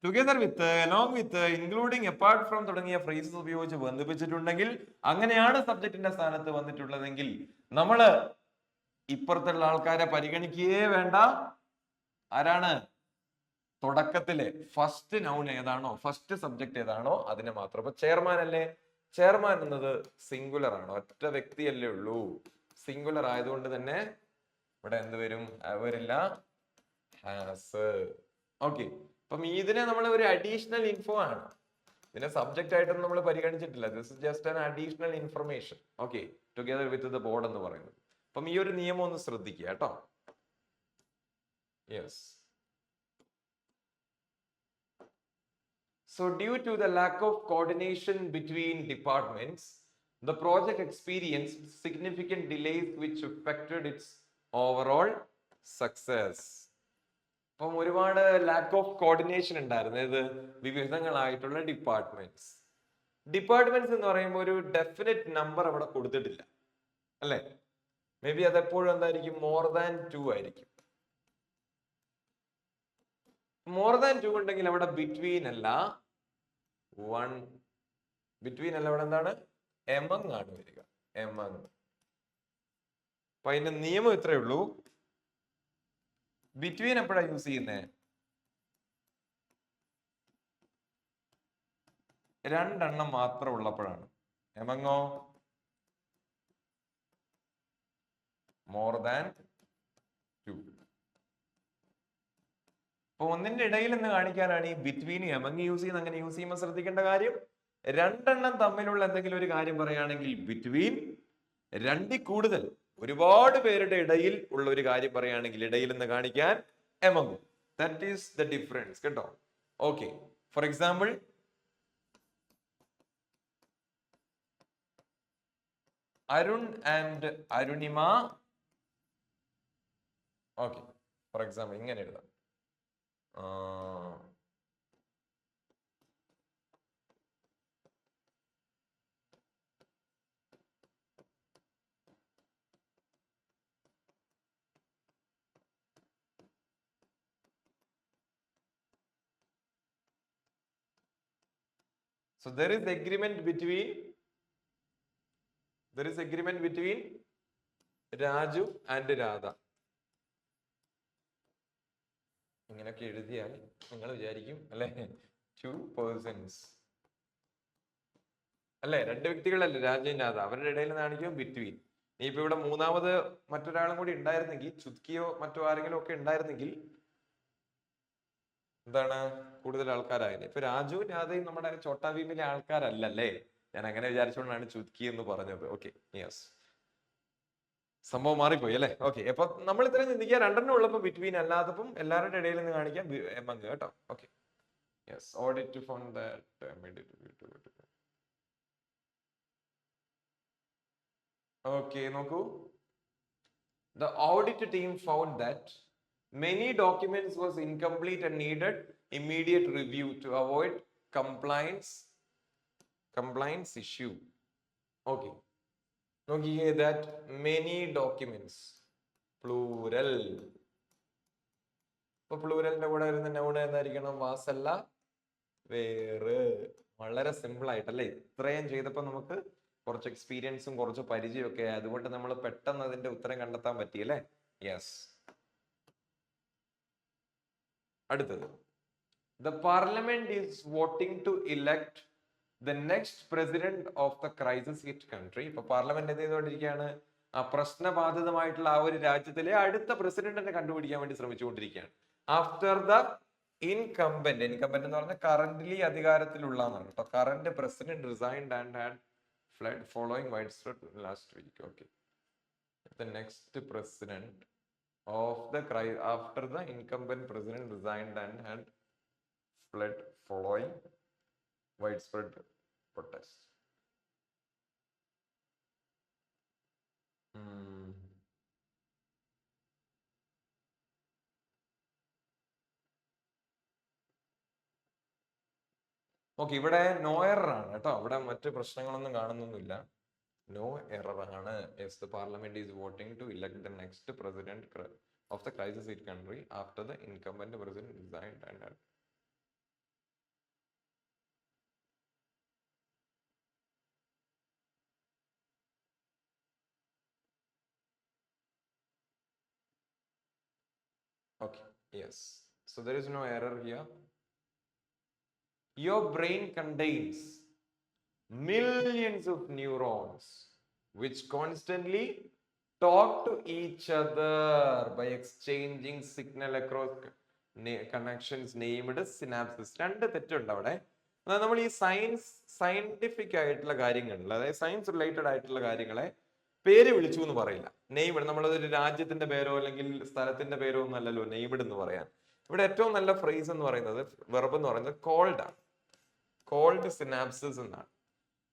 together with, along with, including, apart from തുടങ്ങിയ ഫ്രേസസ് ഉപയോഗിച്ച് ബന്ധിപ്പിച്ചിട്ടുണ്ടെങ്കിൽ, അങ്ങനെയാണ് സബ്ജക്റ്റിന്റെ സ്ഥാനത്ത് വന്നിട്ടുള്ളതെങ്കിൽ, നമ്മള് ഇപ്പുറത്തുള്ള ആൾക്കാരെ പരിഗണിക്കുകയേ വേണ്ട. ആരാണ്? തുടക്കത്തിലെ ഫസ്റ്റ് നൗൺ ഏതാണോ, ഫസ്റ്റ് സബ്ജക്ട് ഏതാണോ അതിനെ മാത്രം. അപ്പൊ ചെയർമാൻ അല്ലേ, ചെയർമാൻ എന്നത് സിംഗുലർ ആണ്, ഒറ്റ വ്യക്തിയല്ലേ ഉള്ളൂ. സിംഗുലർ ആയതുകൊണ്ട് തന്നെ ഇവിടെ എന്ത് വരും? വരില്ല, ഹാസ്. ഓക്കെ, അപ്പം ഇതിനെ നമ്മൾ ഒരു അഡീഷണൽ ഇൻഫോ ആണ്, ഇതിനെ സബ്ജക്റ്റ് ആയിട്ടൊന്നും നമ്മൾ പരിഗണിച്ചിട്ടില്ല. This is just an additional information. Okay, together with the board എന്ന് പറയുന്നത്. അപ്പം ഈ ഒരു നിയമം ഒന്ന് ശ്രദ്ധിക്കുക കേട്ടോ. Yes. So due to the lack of coordination between departments, the project experienced significant delays which affected its overall success. അപ്പം ഒരുപാട് ലാക്ക് ഓഫ് കോർഡിനേഷൻ ഉണ്ടായിരുന്നു. ഇത് വിവിധങ്ങളായിട്ടുള്ള ഡിപ്പാർട്ട്മെന്റ്സ്. ഡിപ്പാർട്ട്മെന്റ്സ് എന്ന് പറയുമ്പോൾ ഒരു ഡെഫിനറ്റ് നമ്പർ അവിടെ കൊടുത്തിട്ടില്ല അല്ലെ. മേ ബി അതെപ്പോഴും എന്തായിരിക്കും? മോർ ദാൻ 2 ആയിരിക്കും. മോർ ദാൻ 2 ഉണ്ടെങ്കിൽ അവിടെ ബിറ്റ്വീൻ അല്ല, ബിറ്റ്വീൻ അല്ല, അവിടെ എന്താണ്? എമങ് ആണ് വരിക, എമങ്. അപ്പൊ അതിന്റെ നിയമം ഇത്രയേ ഉള്ളൂ. ബിറ്റ്വീൻ എപ്പോഴാണ് യൂസ് ചെയ്യുന്നേ? രണ്ടെണ്ണം മാത്രം ഉള്ളപ്പോഴാണ്. എമങ്ങോ? More than 2. അപ്പൊ ഒന്നിന്റെ ഇടയിൽ എന്ന് കാണിക്കാനാണ് ഈ ബിറ്റ്വീൻ എമംഗ് യൂസ് ചെയ്യുന്നത്. അങ്ങനെ യൂസ് ചെയ്യുമ്പോൾ ശ്രദ്ധിക്കേണ്ട കാര്യം, രണ്ടെണ്ണം തമ്മിലുള്ള എന്തെങ്കിലും ഒരു കാര്യം പറയുകയാണെങ്കിൽ ബിറ്റ്വീൻ, രണ്ടിൽ കൂടുതൽ ഒരുപാട് പേരുടെ ഇടയിൽ ഉള്ള ഒരു കാര്യം പറയുകയാണെങ്കിൽ ഇടയിൽ എന്ന് കാണിക്കാൻ among. That is the difference കേട്ടോ. Okay, for example Arun and Arunima. Okay, for example ഇങ്ങനെ എഴുതാം. So there is agreement between Raju and Radha. ഇങ്ങനെയൊക്കെ എഴുതിയാൽ നിങ്ങൾ വിചാരിക്കും അല്ലെ, 2 persons അല്ലെ, 2 വ്യക്തികളല്ലേ രാജയും രാധ, അവരുടെ ഇടയിൽ കാണിക്കും ബിറ്റ്വീൻ. ഇനിയിപ്പോ ഇവിടെ മൂന്നാമത് മറ്റൊരാളും കൂടി ഉണ്ടായിരുന്നെങ്കിൽ, ചുത്കിയോ മറ്റോ ആരെങ്കിലും ഒക്കെ ഉണ്ടായിരുന്നെങ്കിൽ എന്താണ് കൂടുതൽ ആൾക്കാരായത്. ഇപ്പൊ രാജു രാധയും നമ്മുടെ ചോട്ടാ ഭീമിലെ ആൾക്കാരല്ലേ, ഞാൻ അങ്ങനെ വിചാരിച്ചുകൊണ്ടാണ് ചുത്കി എന്ന് പറഞ്ഞത്. ഓക്കെ, യെസ്, സംഭവം മാറിപ്പോയി അല്ലെ. ഓക്കെ, അപ്പൊ നമ്മൾ ഇത്രയും ചിന്തിക്കുക, രണ്ടെണ്ണം ഉള്ളപ്പോ ബിറ്റ്വീൻ, അല്ലാത്തപ്പം എല്ലാവരുടെ ഇടയിൽ നിന്ന് കാണിക്കാം എമംഗ് കേട്ടോ. Okay, yes, audit phone that. Okay, നോക്കൂ. The audit team found that many documents was incomplete and needed immediate review to avoid compliance issue. Okay, നോക്കിയേ, that many documents, plural. ഇപ്പൊ പ്ലൂരലിന്റെ കൂടെ വരുന്ന നൗൺ എന്തായിരിക്കണം? വാസല്ല വേറെ. വളരെ സിമ്പിൾ ആയിട്ടല്ലേ, ഇത്രയും ചെയ്തപ്പോ നമുക്ക് കുറച്ച് എക്സ്പീരിയൻസും കുറച്ച് പരിചയം ഒക്കെ, അതുകൊണ്ട് നമ്മൾ പെട്ടെന്ന് അതിന്റെ ഉത്തരം കണ്ടെത്താൻ പറ്റിയല്ലേ. യെസ്, അടുത്തത്, the parliament is voting to elect the next president of the crisis hit country. ഇപ്പൊ പാർലമെന്റ് എന്ത് ചെയ്തുകൊണ്ടിരിക്കുകയാണ്? ആ പ്രശ്നബാധിതമായിട്ടുള്ള ആ ഒരു രാജ്യത്തിലെ അടുത്ത പ്രസിഡന്റിനെ കണ്ടുപിടിക്കാൻ വേണ്ടി ശ്രമിച്ചുകൊണ്ടിരിക്കുകയാണ്. ആഫ്റ്റർ ദ ഇൻകംബന്റ് എന്ന് പറഞ്ഞാൽ കറന്റ്ലി അധികാരത്തിലുള്ള എന്നാണ് കേട്ടോ. Current president resigned and had fled following widespread last week. Okay, the next president of the crisis, after the incumbent president resigned and had fled following widespread protests. Okay, ഇവിടെ no error ആണ് കേട്ടോ. ഇവിടെ മറ്റു പ്രശ്നങ്ങളൊന്നും കാണുന്നൊന്നുമില്ല. No error ആണ്. Yes, the parliament is voting to elect the next president of the crisis hit country after the incumbent president resigned and had. Okay, yes, so there is no error here. Your brain contains millions of neurons which constantly talk to each other by exchanging signal across connections named synapses. രണ്ട് തെറ്റുണ്ട് അവിടെ. അതായത് നമ്മൾ ഈ scientific ആയിട്ടുള്ള കാര്യങ്ങളിൽ, അതായത് science related ആയിട്ടുള്ള കാര്യങ്ങളെ പേര് വിളിച്ചു എന്ന് പറയില്ല. നെയ്മഡ്, നമ്മളതൊരു രാജ്യത്തിന്റെ പേരോ അല്ലെങ്കിൽ സ്ഥലത്തിന്റെ പേരോ ഒന്നും അല്ലല്ലോ നെയ്മഡ് എന്ന് പറയാൻ. ഇവിടെ ഏറ്റവും നല്ല ഫ്രേസ് എന്ന് പറയുന്നത്, വെർബ് എന്ന് പറയുന്നത് കോൾഡ് ആണ്. കോൾഡ് സിനാപ്സസ് എന്നാണ്.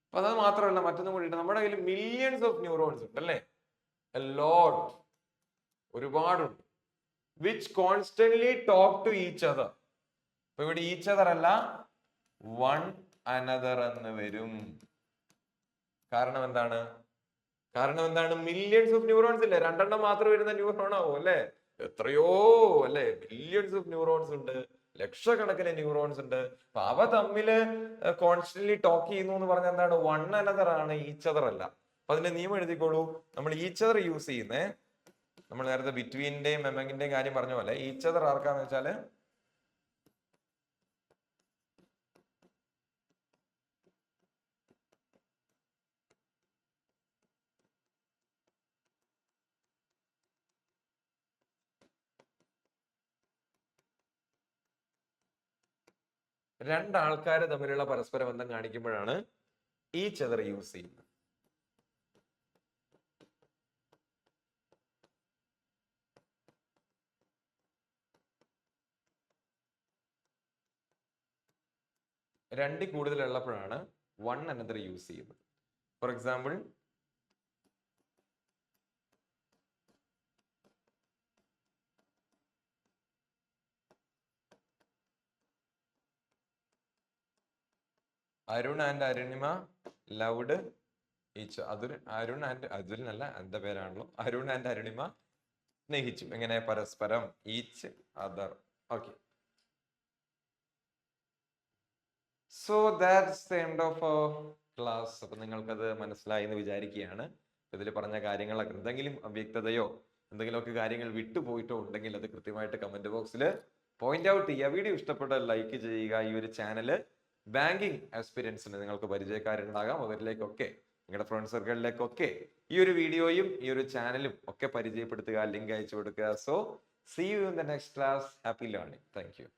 അപ്പൊ അത് മാത്രമല്ല, മറ്റൊന്നും കൂടി, നമ്മുടെ കയ്യിൽ മില്യൺസ് ഓഫ് ന്യൂറോൺസ് ഉണ്ട് അല്ലേ, ലോട്ട്, ഒരുപാടുണ്ട്. Which constantly talk to each other. അപ്പൊ ഇവിടെ ഈച്ച് അതർ അല്ല, വൺ അനദർ എന്ന് വരും. കാരണം എന്താണ്? മില്യൺസ് ഓഫ് ന്യൂറോൺസ് ഇല്ലേ, രണ്ടെണ്ണം മാത്രം വരുന്ന ന്യൂറോൺ ആവും അല്ലെ, എത്രയോ അല്ലെ, മില്യൺസ് ഓഫ് ന്യൂറോൺസ് ഉണ്ട്, ലക്ഷക്കണക്കിന് ന്യൂറോൺസ് ഉണ്ട്. അപ്പൊ അവ തമ്മില് കോൺസ്റ്റന്റ്ലി ടോക്ക് ചെയ്യുന്നു എന്ന് പറഞ്ഞാൽ എന്താണ്? വൺ അനദർ ആണ്, ഈച്ച് അതർ അല്ല. അപ്പൊ അതിന്റെ നിയമം എഴുതിക്കോളൂ. നമ്മൾ ഈച്ച് അതർ യൂസ് ചെയ്യുന്നേ, നമ്മൾ നേരത്തെ ബിറ്റ്വീന്റെയും എമംഗിന്റെയും കാര്യം പറഞ്ഞ പോലെ, ഈച്ച് അതർ ആർക്കാന്ന് വെച്ചാല് രണ്ടാൾക്കാർ തമ്മിലുള്ള പരസ്പര ബന്ധം കാണിക്കുമ്പോഴാണ് ഈച്ച് അതർ യൂസ് ചെയ്യുന്നത്. രണ്ടിൽ കൂടുതലുള്ളപ്പോഴാണ് വൺ അനദർ യൂസ് ചെയ്യുന്നത്. For example, Arun and Arunima loved each. Arun and അതുലിനല്ല, എന്റെ പേരാണല്ലോ. അരുൺ ആൻഡ് അരുണിമ സ്നേഹിച്ചു. എങ്ങനെ? പരസ്പരം, each other. Okay, so that's the end of class. അപ്പൊ നിങ്ങൾക്കത് മനസ്സിലായി എന്ന് വിചാരിക്കുകയാണ്. ഇതിൽ പറഞ്ഞ കാര്യങ്ങളൊക്കെ എന്തെങ്കിലും അവ്യക്തതയോ എന്തെങ്കിലുമൊക്കെ കാര്യങ്ങൾ വിട്ടുപോയിട്ടോ ഉണ്ടെങ്കിൽ അത് കൃത്യമായിട്ട് കമന്റ് ബോക്സിൽ പോയിന്റ് ഔട്ട് ചെയ്യുക. വീഡിയോ ഇഷ്ടപ്പെട്ടാൽ ലൈക്ക് ചെയ്യുക. ഈ ഒരു ചാനല് ബാങ്കിങ് എക്സ്പീരിയൻസിന് നിങ്ങൾക്ക് പരിചയക്കാരുണ്ടാകാം. അവരിലേക്കൊക്കെ, നിങ്ങളുടെ ഫ്രണ്ട് സർക്കിളിലേക്കൊക്കെ ഈ ഒരു വീഡിയോയും ഈ ഒരു ചാനലും ഒക്കെ പരിചയപ്പെടുത്തുക, ലിങ്ക് അയച്ചു കൊടുക്കുക. So see you in the next class. Happy learning. Thank U.